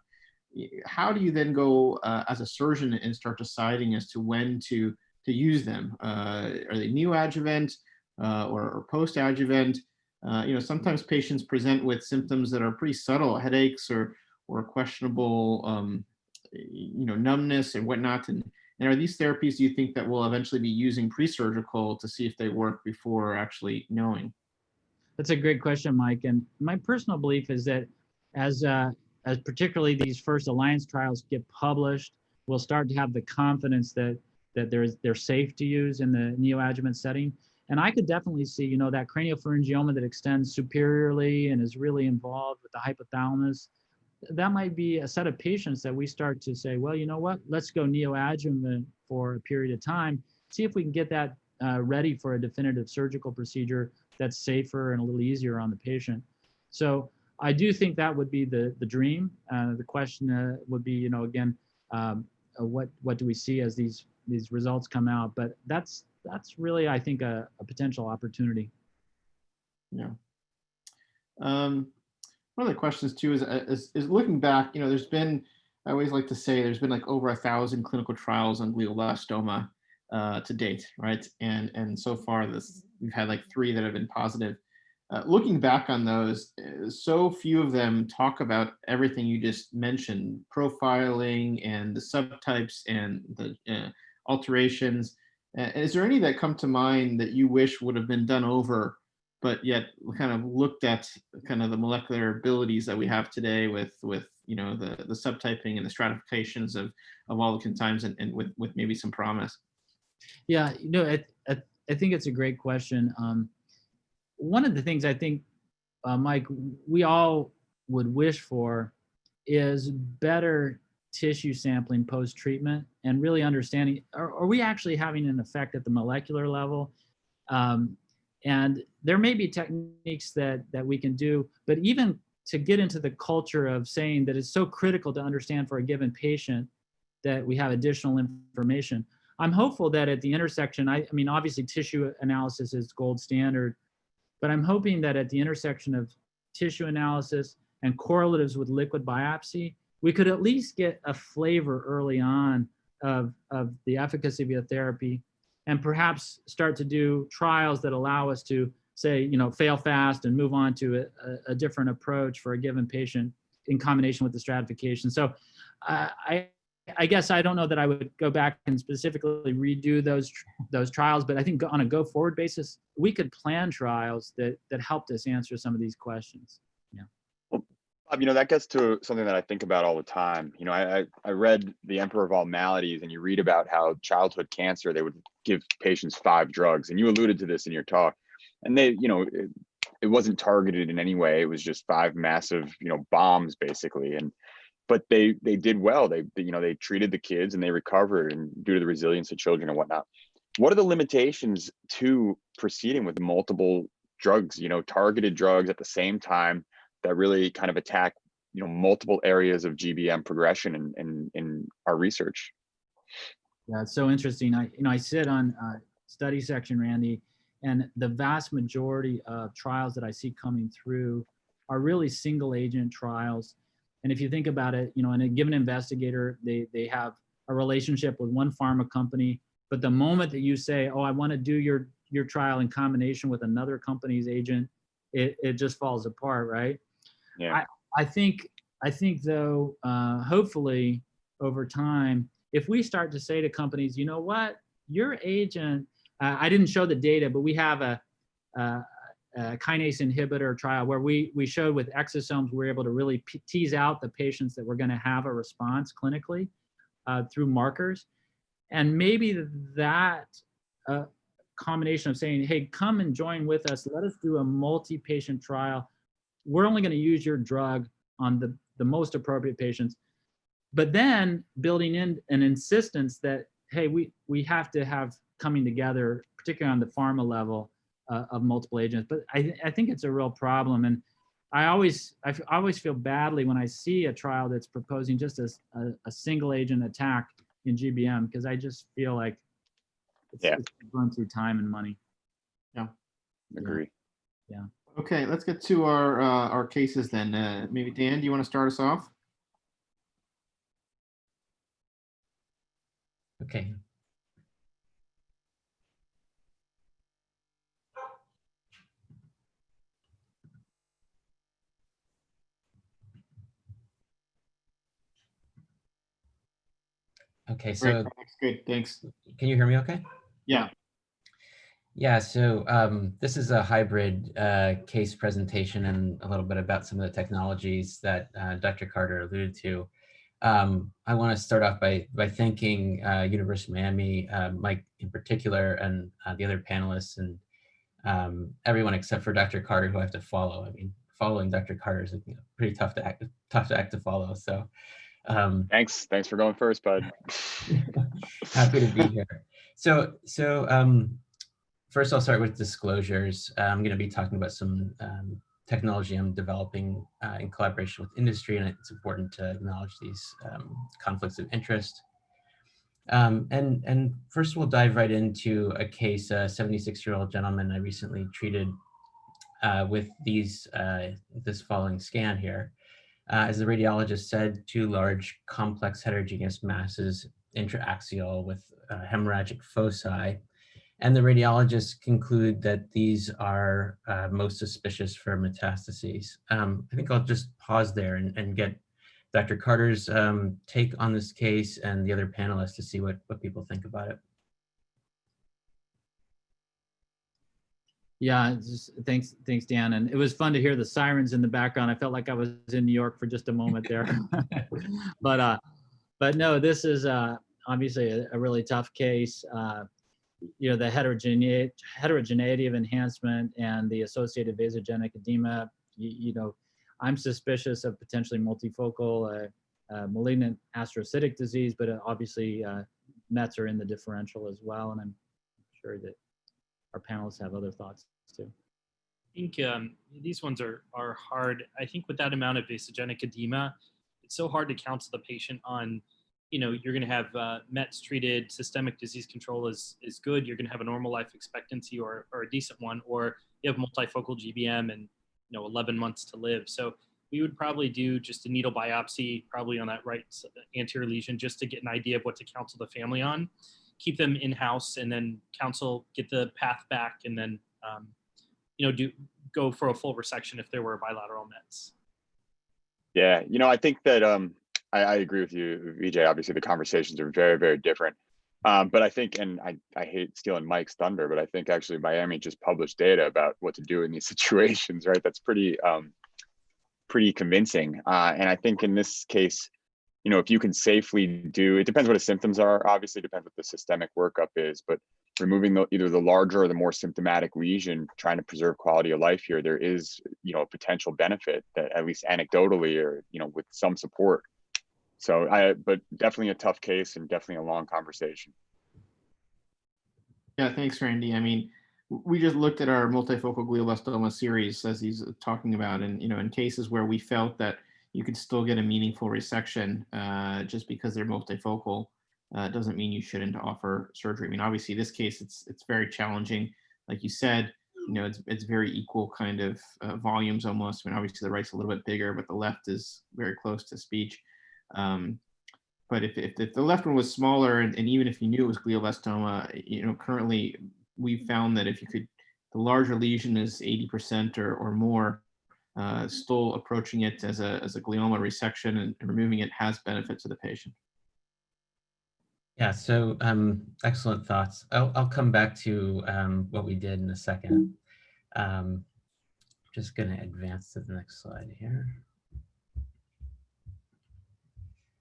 how do you then go as a surgeon and start deciding as to when to use them? Are they neoadjuvant or post-adjuvant? You know, sometimes patients present with symptoms that are pretty subtle, headaches or questionable, you know, numbness and whatnot. And are these therapies, do you think, that we'll eventually be using pre-surgical to see if they work before actually knowing? That's a great question, Mike. And my personal belief is that as particularly these first alliance trials get published, we'll start to have the confidence that they're safe to use in the neoadjuvant setting. And I could definitely see, you know, that craniopharyngioma that extends superiorly and is really involved with the hypothalamus. That might be a set of patients that we start to say, well, you know what, let's go neoadjuvant for a period of time, see if we can get that ready for a definitive surgical procedure that's safer and a little easier on the patient. So I do think that would be the dream. The question would be, you know, again, what do we see as these results come out? But that's really, I think, a potential opportunity. Yeah. One of the questions too is looking back. You know, there's been, I always like to say, there's been like over 1,000 clinical trials on glioblastoma to date, right? And so far, we've had like 3 that have been positive. Looking back on those, so few of them talk about everything you just mentioned, profiling and the subtypes and the alterations. Is there any that come to mind that you wish would have been done over, but yet kind of looked at kind of the molecular abilities that we have today with you know, the subtyping and the stratifications of all the kinds and with maybe some promise? Yeah, you know, I think it's a great question. One of the things I think, Mike, we all would wish for is better tissue sampling post-treatment and really understanding, are we actually having an effect at the molecular level? And there may be techniques that we can do, but even to get into the culture of saying that it's so critical to understand for a given patient that we have additional information, I'm hopeful that at the intersection, I mean, obviously tissue analysis is gold standard, but I'm hoping that at the intersection of tissue analysis and correlatives with liquid biopsy, we could at least get a flavor early on of the efficacy of a therapy and perhaps start to do trials that allow us to say, fail fast and move on to a different approach for a given patient in combination with the stratification. So I guess I don't know that I would go back and specifically redo those trials, but I think on a go forward basis, we could plan trials that helped us answer some of these questions. Yeah. Well, Bob, that gets to something that I think about all the time. I read The Emperor of All Maladies, and you read about how childhood cancer, they would give patients 5 drugs, and you alluded to this in your talk. And they, it wasn't targeted in any way. It was just 5 massive, bombs basically. But they did well. They treated the kids and they recovered, and due to the resilience of children and whatnot. What are the limitations to proceeding with multiple drugs, targeted drugs at the same time that really kind of attack, multiple areas of GBM progression in our research? Yeah, it's so interesting. I sit on study section, Randy, and the vast majority of trials that I see coming through are really single agent trials. And if you think about it, in a given investigator, they have a relationship with one pharma company, but the moment that you say, oh, I want to do your trial in combination with another company's agent, it just falls apart, right? Yeah. I think though, hopefully over time, if we start to say to companies, you know what, your agent, I didn't show the data, but we have a kinase inhibitor trial where we showed with exosomes, we were able to really tease out the patients that were going to have a response clinically through markers. And maybe that combination of saying, hey, come and join with us, let us do a multi-patient trial. We're only going to use your drug on the most appropriate patients. But then building in an insistence that, hey, we have to have coming together, particularly on the pharma level, of multiple agents. But I think it's a real problem. And I always feel badly when I see a trial that's proposing just a single agent attack in GBM, because I just feel like it's run through time and money. Yeah. Agree. Yeah. Okay, let's get to our cases then. Maybe Dan, do you want to start us off? Okay. Okay, so Great, that's good, thanks. can you hear me okay? Yeah. Yeah, so this is a hybrid case presentation and a little bit about some of the technologies that Dr. Carter alluded to. I want to start off by thanking University of Miami, Mike in particular, and the other panelists, and everyone except for Dr. Carter, who I have to follow. I mean, following Dr. Carter is pretty tough act to follow. So Thanks for going first, bud. happy to be here. So first, I'll start with disclosures. I'm going to be talking about some technology I'm developing in collaboration with industry, and it's important to acknowledge these conflicts of interest. And first, we'll dive right into a case, a 76-year-old gentleman I recently treated with this following scan here. As the radiologist said, 2 large, complex, heterogeneous masses, intraaxial with hemorrhagic foci. And the radiologists conclude that these are most suspicious for metastases. I think I'll just pause there and get Dr. Carter's take on this case and the other panelists to see what people think about it. Yeah, thanks, Dan. And it was fun to hear the sirens in the background. I felt like I was in New York for just a moment there. But no, this is obviously a really tough case. The heterogeneity of enhancement and the associated vasogenic edema. I'm suspicious of potentially multifocal malignant astrocytic disease, but obviously Mets are in the differential as well, and I'm sure that our panelists have other thoughts too. I think these ones are hard. I think with that amount of vasogenic edema, it's so hard to counsel the patient on, you're going to have Mets treated, systemic disease control is good, you're going to have a normal life expectancy or a decent one, or you have multifocal GBM and 11 months to live. So we would probably do just a needle biopsy, probably on that right anterior lesion, just to get an idea of what to counsel the family on. Keep them in-house and then get the path back, and then go for a full resection if there were bilateral mets. Yeah, I think that I agree with you, Vijay. Obviously, the conversations are very, very different. But I think, and I hate stealing Mike's thunder, but I think actually Miami just published data about what to do in these situations, right? That's pretty convincing. And I think in this case, if you can safely do, it depends what the symptoms are, obviously depends what the systemic workup is, but removing either the larger or the more symptomatic lesion, trying to preserve quality of life here, there is, a potential benefit that at least anecdotally or, with some support. So but definitely a tough case and definitely a long conversation. Yeah, thanks, Randy. I mean, we just looked at our multifocal glioblastoma series as he's talking about, and in cases where we felt that you could still get a meaningful resection just because they're multifocal doesn't mean you shouldn't offer surgery. I mean, obviously, this case it's very challenging, like you said. It's very equal kind of volumes almost. I mean, obviously the right's a little bit bigger, but the left is very close to speech. But if the left one was smaller, and even if you knew it was glioblastoma, currently we found that if you could, the larger lesion is 80% or more, still approaching it as a glioma resection and removing it has benefit to the patient. Yeah, so excellent thoughts. I'll come back to what we did in a second. Just going to advance to the next slide here.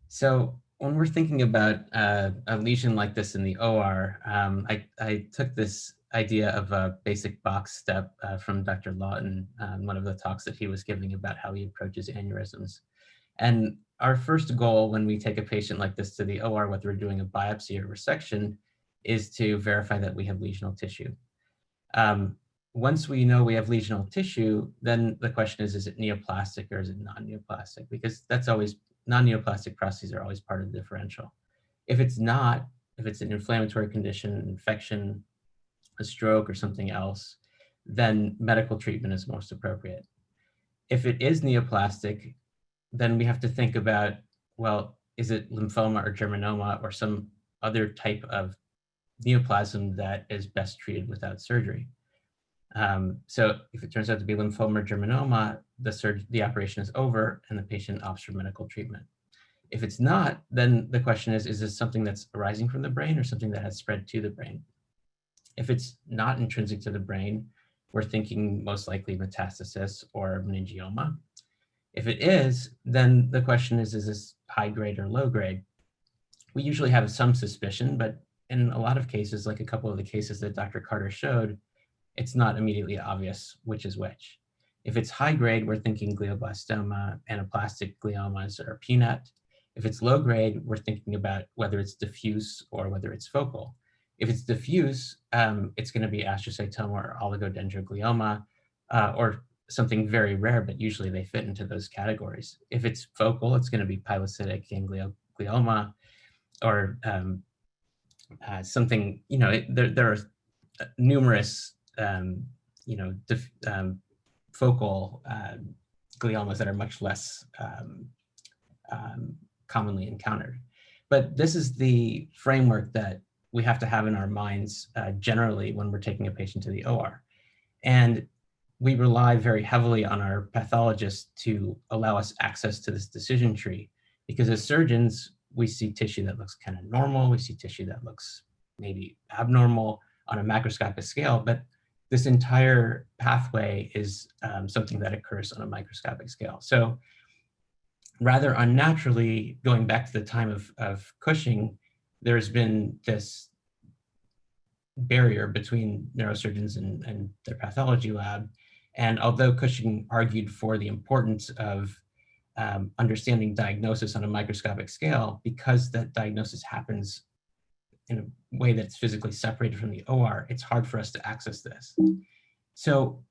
So when we're thinking about a lesion like this in the OR, I took this idea of a basic box step from Dr. Lawton, one of the talks that he was giving about how he approaches aneurysms. And our first goal when we take a patient like this to the OR, whether we're doing a biopsy or resection, is to verify that we have lesional tissue. Once we know we have lesional tissue, then the question is it neoplastic or is it non-neoplastic? Because that's always, non-neoplastic processes are always part of the differential. If it's not, if it's an inflammatory condition, an infection, a stroke or something else, then medical treatment is most appropriate. If it is neoplastic, then we have to think about, well, is it lymphoma or germinoma or some other type of neoplasm that is best treated without surgery? So if it turns out to be lymphoma or germinoma, the operation is over and the patient opts for medical treatment. If it's not, then the question is this something that's arising from the brain or something that has spread to the brain? If it's not intrinsic to the brain, we're thinking most likely metastasis or meningioma. If it is, then the question is this high grade or low grade? We usually have some suspicion, but in a lot of cases, like a couple of the cases that Dr. Carter showed, it's not immediately obvious which is which. If it's high grade, we're thinking glioblastoma, anaplastic gliomas, or PNET. If it's low grade, we're thinking about whether it's diffuse or whether it's focal. If it's diffuse, it's going to be astrocytoma or oligodendroglioma, or something very rare, but usually they fit into those categories. If it's focal, it's going to be pilocytic ganglioma, or something, there are numerous, focal gliomas that are much less commonly encountered. But this is the framework that we have to have in our minds generally when we're taking a patient to the OR. And we rely very heavily on our pathologists to allow us access to this decision tree, because as surgeons, we see tissue that looks kind of normal, we see tissue that looks maybe abnormal on a macroscopic scale, but this entire pathway is something that occurs on a microscopic scale. So rather unnaturally, going back to the time of Cushing, there's been this barrier between neurosurgeons and their pathology lab. And although Cushing argued for the importance of understanding diagnosis on a microscopic scale, because that diagnosis happens in a way that's physically separated from the OR, it's hard for us to access this. So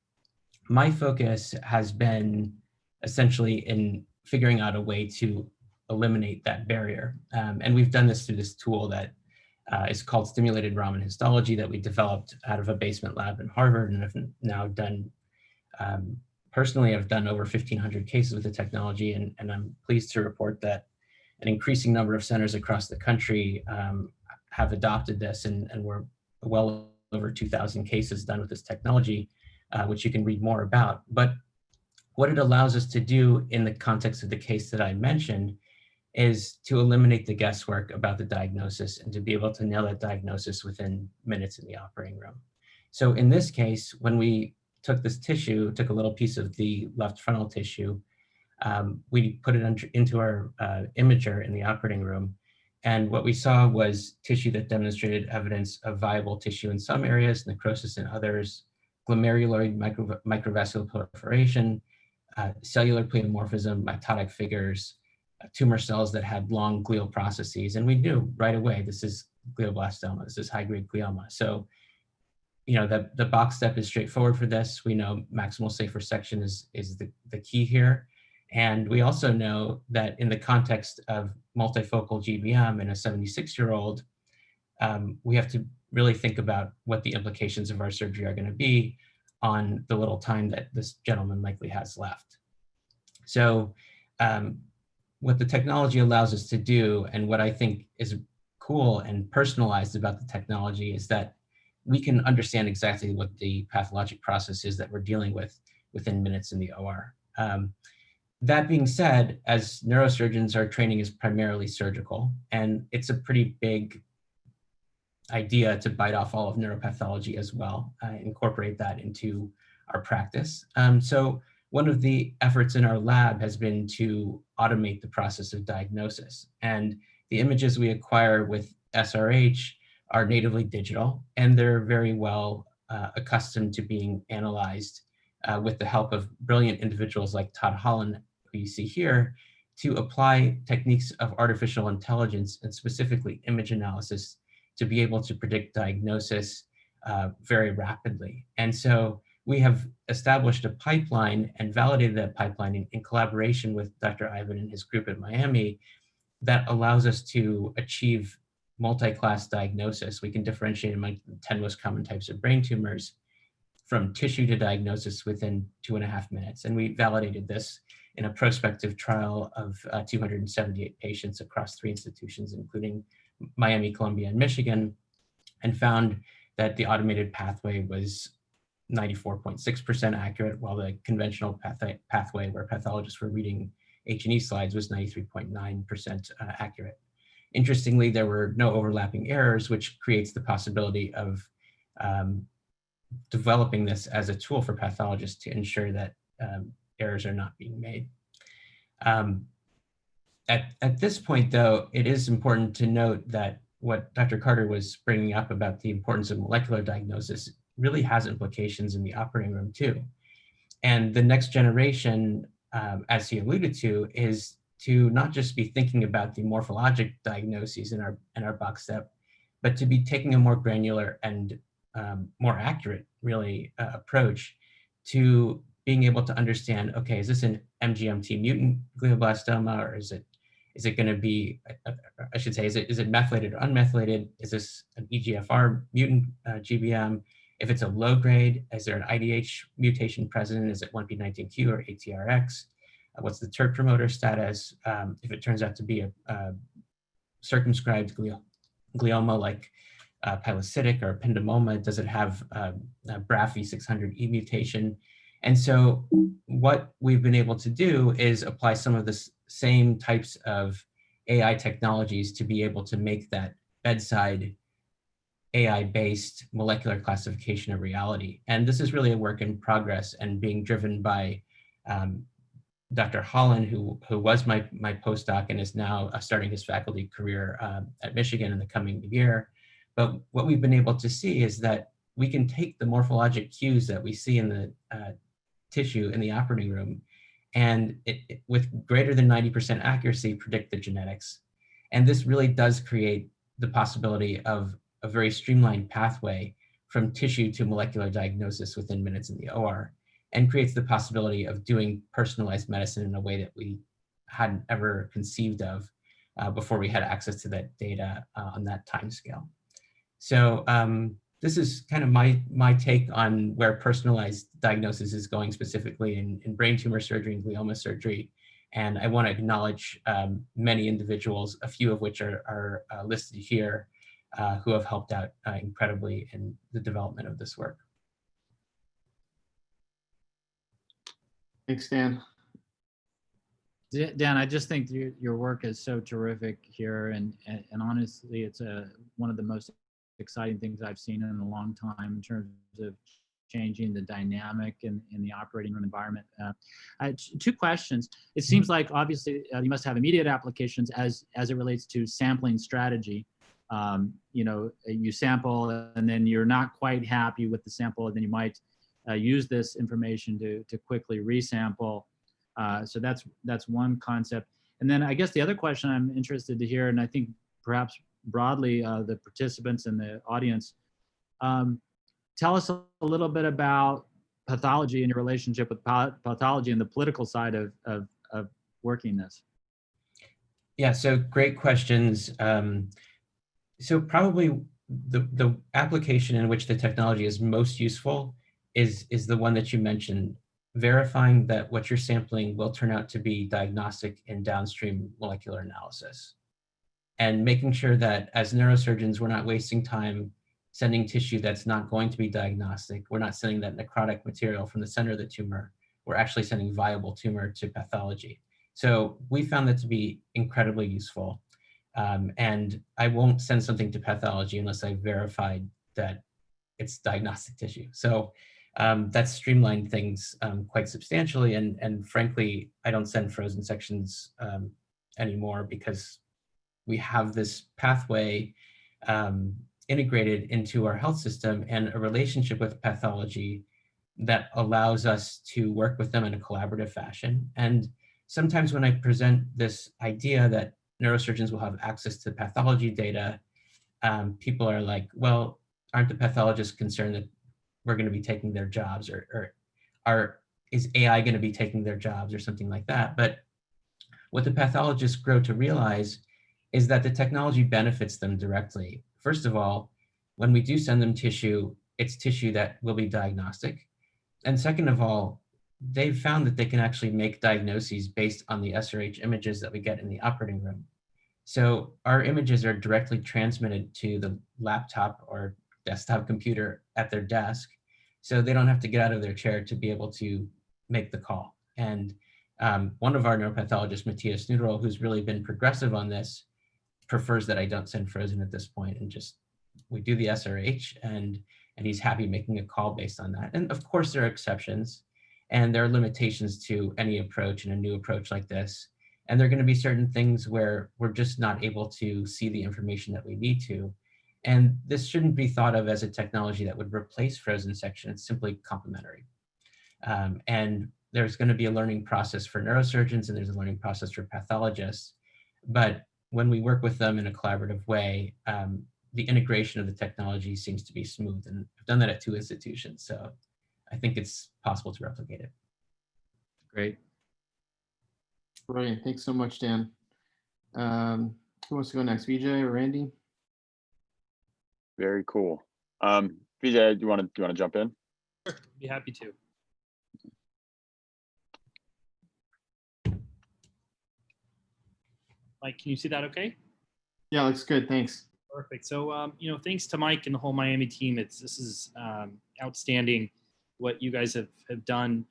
my focus has been essentially in figuring out a way to eliminate that barrier. And we've done this through this tool that is called stimulated Raman histology that we developed out of a basement lab in Harvard, and have now done, personally, I've done over 1,500 cases with the technology, and I'm pleased to report that an increasing number of centers across the country have adopted this, and we're well over 2,000 cases done with this technology which you can read more about. But what it allows us to do in the context of the case that I mentioned is to eliminate the guesswork about the diagnosis and to be able to nail that diagnosis within minutes in the operating room. So in this case, when we took this tissue, took a little piece of the left frontal tissue, we put it into our imager in the operating room. And what we saw was tissue that demonstrated evidence of viable tissue in some areas, necrosis in others, glomerular microvascular proliferation, cellular pleomorphism, mitotic figures, tumor cells that had long glial processes. And we knew right away, this is glioblastoma, this is high-grade glioma. So, you know, the box step is straightforward for this. We know maximal safe resection is the key here. And we also know that in the context of multifocal GBM in a 76-year-old, we have to really think about what the implications of our surgery are going to be on the little time that this gentleman likely has left. So what the technology allows us to do, and what I think is cool and personalized about the technology, is that we can understand exactly what the pathologic process is that we're dealing with within minutes in the OR. That being said, as neurosurgeons, our training is primarily surgical, and it's a pretty big idea to bite off all of neuropathology as well, incorporate that into our practice. So one of the efforts in our lab has been to automate the process of diagnosis. And the images we acquire with SRH are natively digital, and they're very well accustomed to being analyzed with the help of brilliant individuals like Todd Holland, who you see here, to apply techniques of artificial intelligence and specifically image analysis to be able to predict diagnosis very rapidly. And so we have established a pipeline and validated that pipeline in collaboration with Dr. Ivan and his group at Miami that allows us to achieve multi-class diagnosis. We can differentiate among the 10 most common types of brain tumors from tissue to diagnosis within 2.5 minutes. And we validated this in a prospective trial of 278 patients across 3 institutions, including Miami, Columbia, and Michigan, and found that the automated pathway was 94.6% accurate, while the conventional pathway where pathologists were reading H&E slides was 93.9% accurate. Interestingly, there were no overlapping errors, which creates the possibility of developing this as a tool for pathologists to ensure that errors are not being made. At this point, though, it is important to note that what Dr. Carter was bringing up about the importance of molecular diagnosis really has implications in the operating room too. And the next generation, as he alluded to, is to not just be thinking about the morphologic diagnoses in our box step, but to be taking a more granular and more accurate, really, approach to being able to understand, okay, is this an MGMT mutant glioblastoma, or is it going to be, I should say, is it methylated or unmethylated? Is this an EGFR mutant GBM? If it's a low grade, is there an IDH mutation present? Is it 1p19q or ATRX? What's the Terp promoter status? If it turns out to be a circumscribed glioma like pilocytic or ependymoma, does it have a BRAF V600E mutation? And so what we've been able to do is apply some of the same types of AI technologies to be able to make that bedside AI-based molecular classification a reality. And this is really a work in progress and being driven by Dr. Holland, who was my postdoc and is now starting his faculty career at Michigan in the coming year. But what we've been able to see is that we can take the morphologic cues that we see in the tissue in the operating room and with greater than 90% accuracy predict the genetics. And this really does create the possibility of a very streamlined pathway from tissue to molecular diagnosis within minutes in the OR, and creates the possibility of doing personalized medicine in a way that we hadn't ever conceived of before we had access to that data on that time scale. So this is kind of my take on where personalized diagnosis is going specifically in brain tumor surgery and glioma surgery. And I want to acknowledge many individuals, a few of which are listed here, who have helped out incredibly in the development of this work. Thanks, Dan. Dan, I just think your work is so terrific here, and honestly, it's one of the most exciting things I've seen in a long time in terms of changing the dynamic in the operating room environment. Two questions. It seems like obviously you must have immediate applications as it relates to sampling strategy. You know, you sample and then you're not quite happy with the sample, and then you might use this information to quickly resample. So that's one concept. And then I guess the other question I'm interested to hear, and I think perhaps broadly the participants in the audience, tell us a little bit about pathology and your relationship with pathology and the political side of working this. Yeah, so great questions. So probably the application in which the technology is most useful is the one that you mentioned, verifying that what you're sampling will turn out to be diagnostic in downstream molecular analysis. And making sure that as neurosurgeons, we're not wasting time sending tissue that's not going to be diagnostic. We're not sending that necrotic material from the center of the tumor. We're actually sending viable tumor to pathology. So we found that to be incredibly useful. And I won't send something to pathology unless I've verified that it's diagnostic tissue. So that's streamlined things quite substantially. And frankly, I don't send frozen sections anymore because we have this pathway integrated into our health system and a relationship with pathology that allows us to work with them in a collaborative fashion. And sometimes when I present this idea that neurosurgeons will have access to pathology data, people are like, well, aren't the pathologists concerned that we're going to be taking their jobs, or is AI going to be taking their jobs or something like that? But what the pathologists grow to realize is that the technology benefits them directly. First of all, when we do send them tissue, it's tissue that will be diagnostic. And second of all, they've found that they can actually make diagnoses based on the SRH images that we get in the operating room. So our images are directly transmitted to the laptop or desktop computer at their desk. So they don't have to get out of their chair to be able to make the call. And one of our neuropathologists, Matthias Nuderl, who's really been progressive on this, prefers that I don't send frozen at this point, and just we do the SRH, and he's happy making a call based on that. And of course there are exceptions, and there are limitations to any approach and a new approach like this. And there are going to be certain things where we're just not able to see the information that we need to. And this shouldn't be thought of as a technology that would replace frozen section. It's simply complementary. And there's going to be a learning process for neurosurgeons, and there's a learning process for pathologists. But when we work with them in a collaborative way, the integration of the technology seems to be smooth. And I've done that at 2 institutions, so I think it's possible to replicate it. Great. Brilliant. Thanks so much, Dan. Who wants to go next, Vijay or Randy? Very cool. Vijay, do you want to jump in? Sure, be happy to. Mike, can you see that okay? Yeah, looks good. Thanks. Perfect. So, you know, thanks to Mike and the whole Miami team. This is outstanding what you guys have done.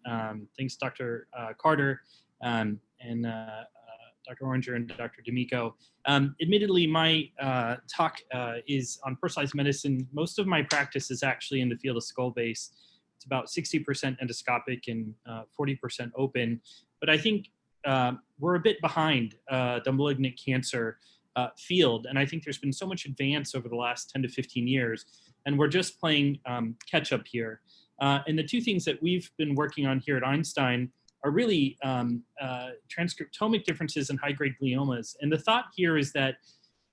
Thanks, Dr. Carter and Dr. Oranger and Dr. D'Amico. Admittedly, my talk is on personalized medicine. Most of my practice is actually in the field of skull base. It's about 60% endoscopic and 40% open. But I think we're a bit behind the malignant cancer field. And I think there's been so much advance over the last 10 to 15 years. And we're just playing catch up here. And the two things that we've been working on here at Einstein are really transcriptomic differences in high-grade gliomas. And the thought here is that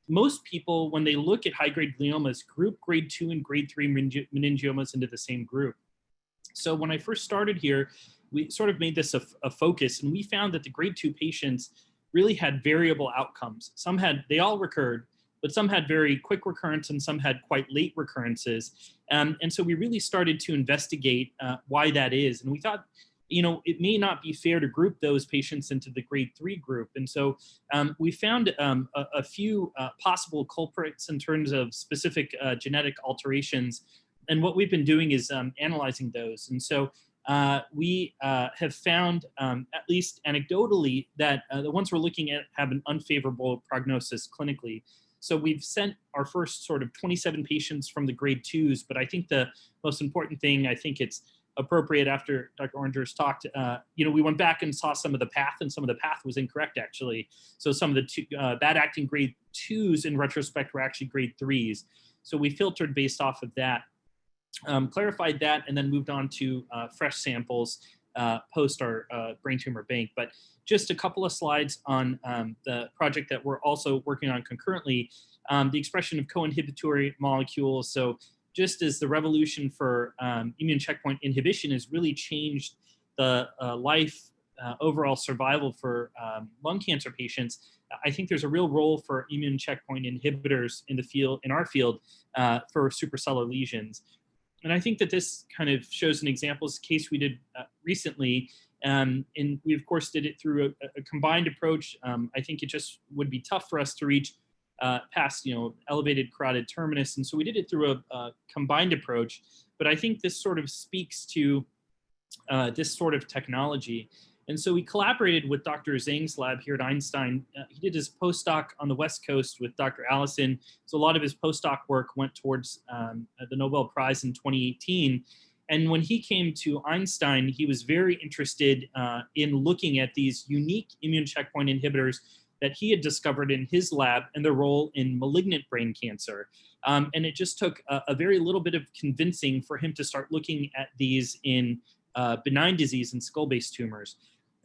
most people, when they look at high-grade gliomas, group grade 2 and grade 3 meningiomas into the same group. So when I first started here, we sort of made this a focus, and we found that the grade 2 patients really had variable outcomes. They all recurred, but some had very quick recurrence and some had quite late recurrences. And so we really started to investigate why that is. And we thought, you know, it may not be fair to group those patients into the grade 3 group. And so we found a few possible culprits in terms of specific genetic alterations. And what we've been doing is analyzing those. And so we have found, at least anecdotally, that the ones we're looking at have an unfavorable prognosis clinically. So we've sent our first sort of 27 patients from the grade 2s, but I think the most important thing, I think it's appropriate after Dr. Oranger's talked, we went back and saw some of the path, and some of the path was incorrect, actually. So some of the bad acting grade 2s in retrospect were actually grade 3s. So we filtered based off of that, clarified that, and then moved on to fresh samples post our brain tumor bank. But just a couple of slides on the project that we're also working on concurrently, the expression of co-inhibitory molecules. So just as the revolution for immune checkpoint inhibition has really changed the overall survival for lung cancer patients, I think there's a real role for immune checkpoint inhibitors in our field for supracellular lesions. And I think that this kind of shows an example. It's a case we did recently, and we of course did it through a combined approach. I think it just would be tough for us to reach past elevated carotid terminus, and so we did it through a combined approach. But I think this sort of speaks to this sort of technology. And so we collaborated with Dr. Zhang's lab here at Einstein. He did his postdoc on the West Coast with Dr. Allison. So a lot of his postdoc work went towards the Nobel Prize in 2018. And when he came to Einstein, he was very interested in looking at these unique immune checkpoint inhibitors that he had discovered in his lab and their role in malignant brain cancer. And it just took a very little bit of convincing for him to start looking at these in benign disease and skull-based tumors.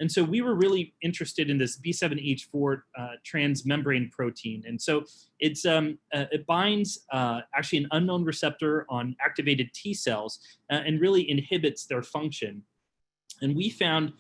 And so we were really interested in this B7H4 transmembrane protein. And so it binds actually an unknown receptor on activated T cells and really inhibits their function. And we found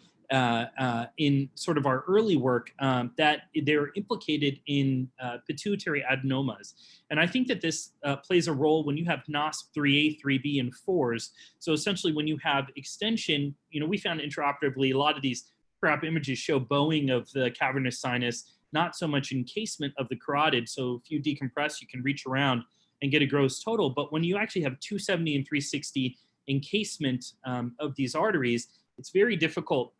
in sort of our early work that they're implicated in pituitary adenomas. And I think that this plays a role when you have NOSP3A, 3B, and 4s. So essentially when you have extension, we found intraoperatively a lot of these pre-op images show bowing of the cavernous sinus, not so much encasement of the carotid. So if you decompress, you can reach around and get a gross total. But when you actually have 270 and 360 encasement of these arteries, it's very difficult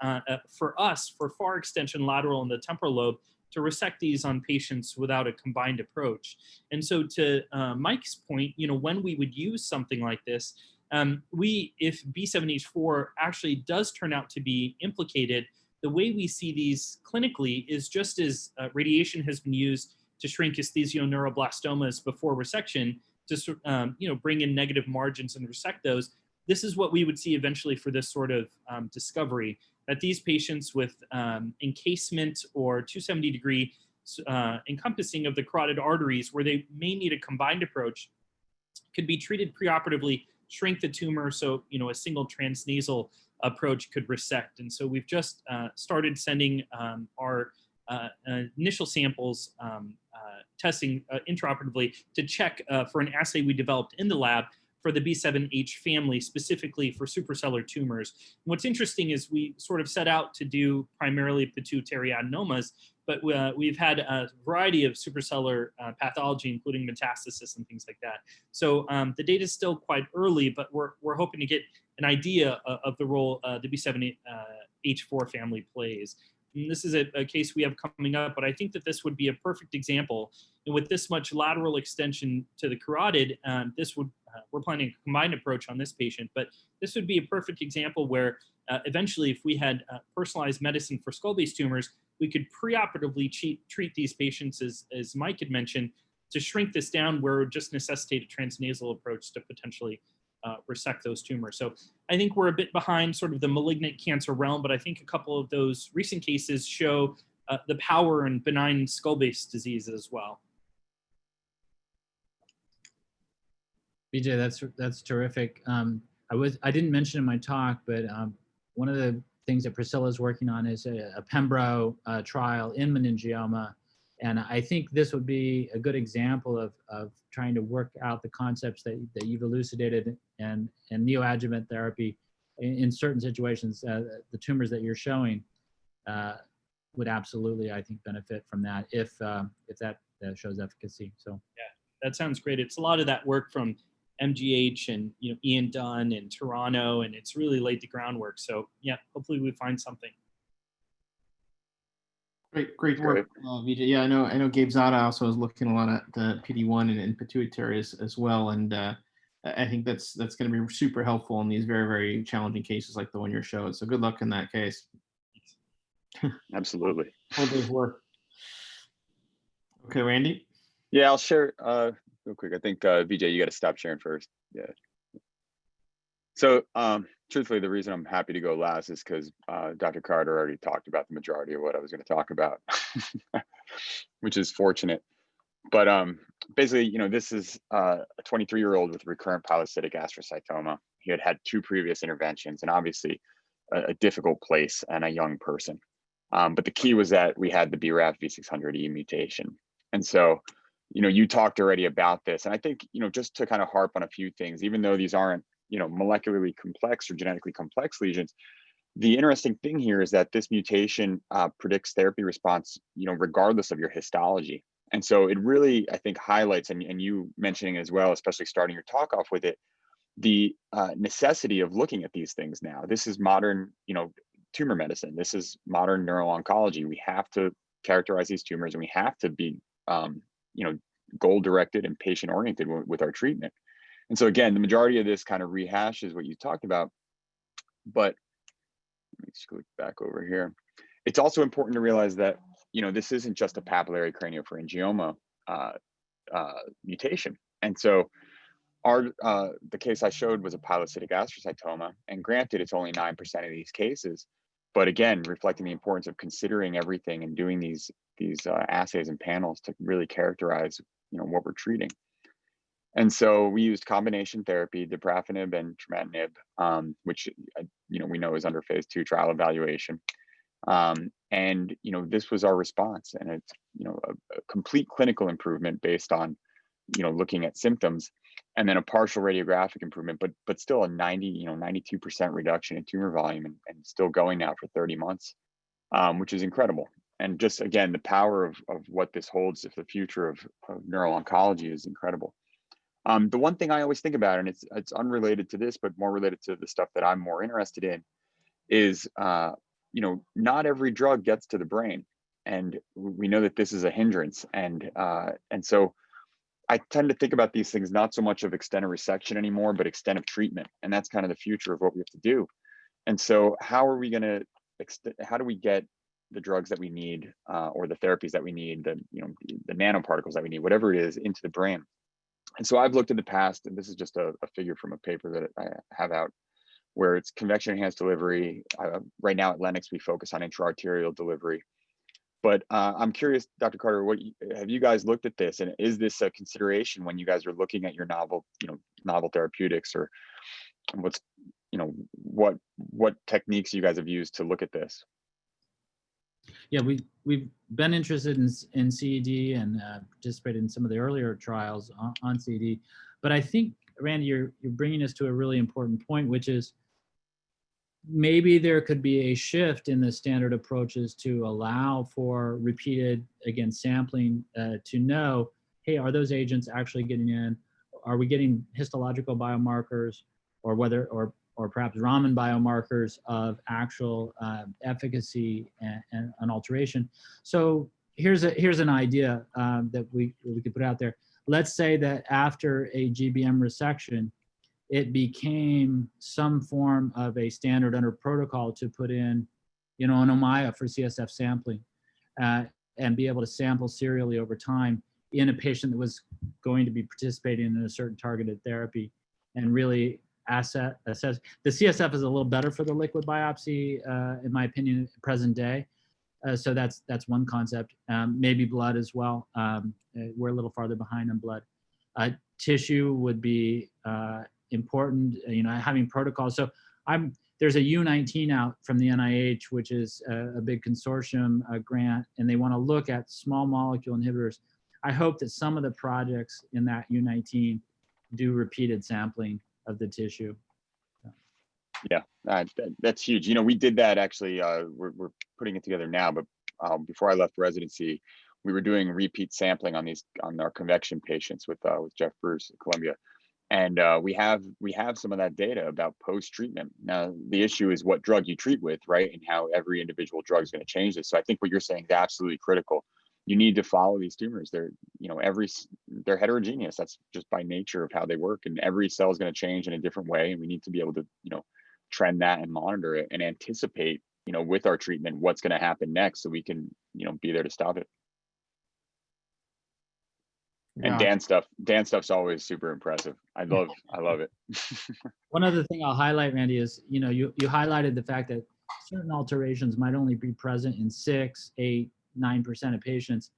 for us, for far extension lateral in the temporal lobe, to resect these on patients without a combined approach. And so to Mike's point, when we would use something like this, if B7H4 actually does turn out to be implicated, the way we see these clinically is just as radiation has been used to shrink esthesioneuroblastoma before resection to bring in negative margins and resect those. This is what we would see eventually for this sort of discovery, that these patients with encasement or 270-degree encompassing of the carotid arteries, where they may need a combined approach, could be treated preoperatively, shrink the tumor, so a single transnasal approach could resect. And so we've just started sending our initial samples, testing intraoperatively to check for an assay we developed in the lab for the B7H family, specifically for supracellular tumors. And what's interesting is we sort of set out to do primarily pituitary adenomas, but we've had a variety of supracellular pathology, including metastasis and things like that. So the data is still quite early, but we're hoping to get an idea of the role the B7H4 family plays. And this is a case we have coming up, but I think that this would be a perfect example. And with this much lateral extension to the carotid, we're planning a combined approach on this patient, but this would be a perfect example where eventually, if we had personalized medicine for skull-based tumors, we could preoperatively treat these patients, as Mike had mentioned, to shrink this down where it would just necessitate a transnasal approach to potentially resect those tumors. So I think we're a bit behind sort of the malignant cancer realm, but I think a couple of those recent cases show the power in benign skull-based disease as well. BJ, that's terrific. I didn't mention in my talk, but one of the things that Priscilla is working on is a Pembro trial in meningioma. And I think this would be a good example of trying to work out the concepts that you've elucidated and neoadjuvant therapy in certain situations. The tumors that you're showing would absolutely, I think, benefit from that if that shows efficacy. So yeah, that sounds great. It's a lot of that work from MGH and Ian Dunn in Toronto, and it's really laid the groundwork. So yeah, hopefully we find something. Great work, Vijay. Yeah, I know Gabe Zada also is looking a lot at the PD-1 and pituitary as well, and I think that's going to be super helpful in these very, very challenging cases like the one you're showing. So good luck in that case. Absolutely. Full day's work. Okay, Randy. Yeah, I'll share real quick. I think Vijay, you got to stop sharing first. Yeah. So truthfully, the reason I'm happy to go last is because Dr. Carter already talked about the majority of what I was going to talk about, which is fortunate. But basically, this is a 23-year-old with recurrent pilocytic astrocytoma. He had had 2 previous interventions, and obviously a difficult place and a young person. But the key was that we had the BRAF V600E mutation. And so, you talked already about this. And I think, just to kind of harp on a few things, even though these aren't, molecularly complex or genetically complex lesions, the interesting thing here is that this mutation predicts therapy response, regardless of your histology. And so it really, I think, highlights, and you mentioning as well, especially starting your talk off with it, the necessity of looking at these things now. This is modern, tumor medicine. This is modern neuro-oncology. We have to characterize these tumors, and we have to be, goal-directed and patient-oriented with our treatment. And so again, the majority of this kind of rehashes what you talked about, but let me scoot back over here. It's also important to realize that, this isn't just a papillary craniopharyngioma mutation. And so the case I showed was a pilocytic astrocytoma, and granted, it's only 9% of these cases, but again, reflecting the importance of considering everything and doing these assays and panels to really characterize, what we're treating. And so we used combination therapy, dabrafenib and trametinib, which we know is under phase 2 trial evaluation. And this was our response, and it's a complete clinical improvement based on looking at symptoms, and then a partial radiographic improvement, but still a 92% reduction in tumor volume, and still going now for 30 months, which is incredible. And just again, the power of what this holds if the future of neuro-oncology is incredible. The one thing I always think about, and it's unrelated to this, but more related to the stuff that I'm more interested in, is not every drug gets to the brain, and we know that this is a hindrance, and so I tend to think about these things not so much of extent of resection anymore, but extent of treatment, and that's kind of the future of what we have to do. And so, how are we going to how do we get the drugs that we need, or the therapies that we need, the nanoparticles that we need, whatever it is, into the brain? And so I've looked at the past, and this is just a figure from a paper that I have out, where it's convection enhanced delivery. Right now at Lennox, we focus on intra-arterial delivery. But I'm curious, Dr. Carter, have you guys looked at this, and is this a consideration when you guys are looking at your novel therapeutics, or what techniques you guys have used to look at this? Yeah, we've been interested in CED and participated in some of the earlier trials on CED. But I think, Randy, you're bringing us to a really important point, which is maybe there could be a shift in the standard approaches to allow for repeated, again, sampling to know, hey, are those agents actually getting in? Are we getting histological biomarkers, or whether, or perhaps Raman biomarkers of actual efficacy and an alteration? So here's an idea that we could put out there. Let's say that after a GBM resection, it became some form of a standard under protocol to put in, an Ommaya for CSF sampling, and be able to sample serially over time in a patient that was going to be participating in a certain targeted therapy, and really assess. The CSF is a little better for the liquid biopsy, in my opinion, present day. So that's one concept. Maybe blood as well. We're a little farther behind on blood. Tissue would be important, having protocols. So there's a U19 out from the NIH, which is a big consortium grant, and they want to look at small molecule inhibitors. I hope that some of the projects in that U19 do repeated sampling of the tissue. Yeah, that's huge. We did that actually. We're putting it together now, but before I left residency, we were doing repeat sampling on our convection patients with Jeff Bruce at Columbia. And we have some of that data about post-treatment. Now, the issue is what drug you treat with, right? And how every individual drug is going to change this. So I think what you're saying is absolutely critical. You need to follow these tumors. They're, you know, they're heterogeneous. That's just by nature of how they work. And every cell is going to change in a different way. And we need to be able to, you know, trend that and monitor it and anticipate, you know, with our treatment, what's going to happen next so we can, you know, be there to stop it. And Yeah. Dan stuff's always super impressive. I love it. One other thing I'll highlight, Randy, is, you know, you highlighted the fact that certain alterations might only be present in 6, 8, 9% of patients,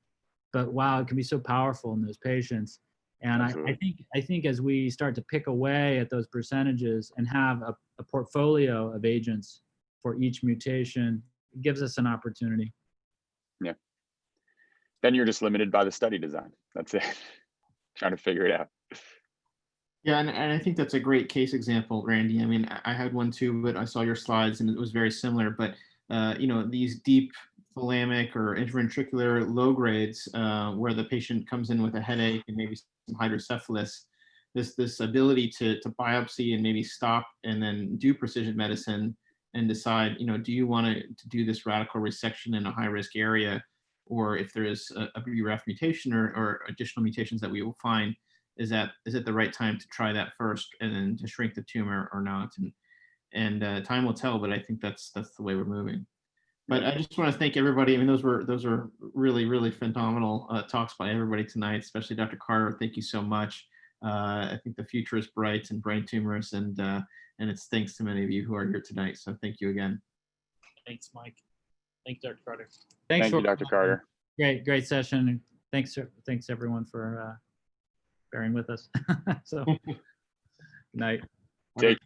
but wow, it can be so powerful in those patients. And I think as we start to pick away at those percentages and have a portfolio of agents for each mutation, it gives us an opportunity. Yeah. Then you're just limited by the study design. That's it. Trying to figure it out. Yeah, and I think that's a great case example, Randy. I mean, I had one too, but I saw your slides and it was very similar. But you know, these deep thalamic or interventricular low grades, where the patient comes in with a headache and maybe some hydrocephalus, this ability to biopsy and maybe stop and then do precision medicine and decide, you know, do you want to do this radical resection in a high risk area, or if there is a BRAF mutation or additional mutations that we will find, is it the right time to try that first and then to shrink the tumor or not? And time will tell, but I think that's the way we're moving. But I just want to thank everybody. I mean, those were really phenomenal talks by everybody tonight, especially Dr. Carter. Thank you so much. I think the future is bright in brain tumors, and it's thanks to many of you who are here tonight. So thank you again. Thanks, Mike. Thanks, Dr. Carter. Thanks Thank you, Dr. Carter. Great session. Thanks everyone for bearing with us. So, good night. Take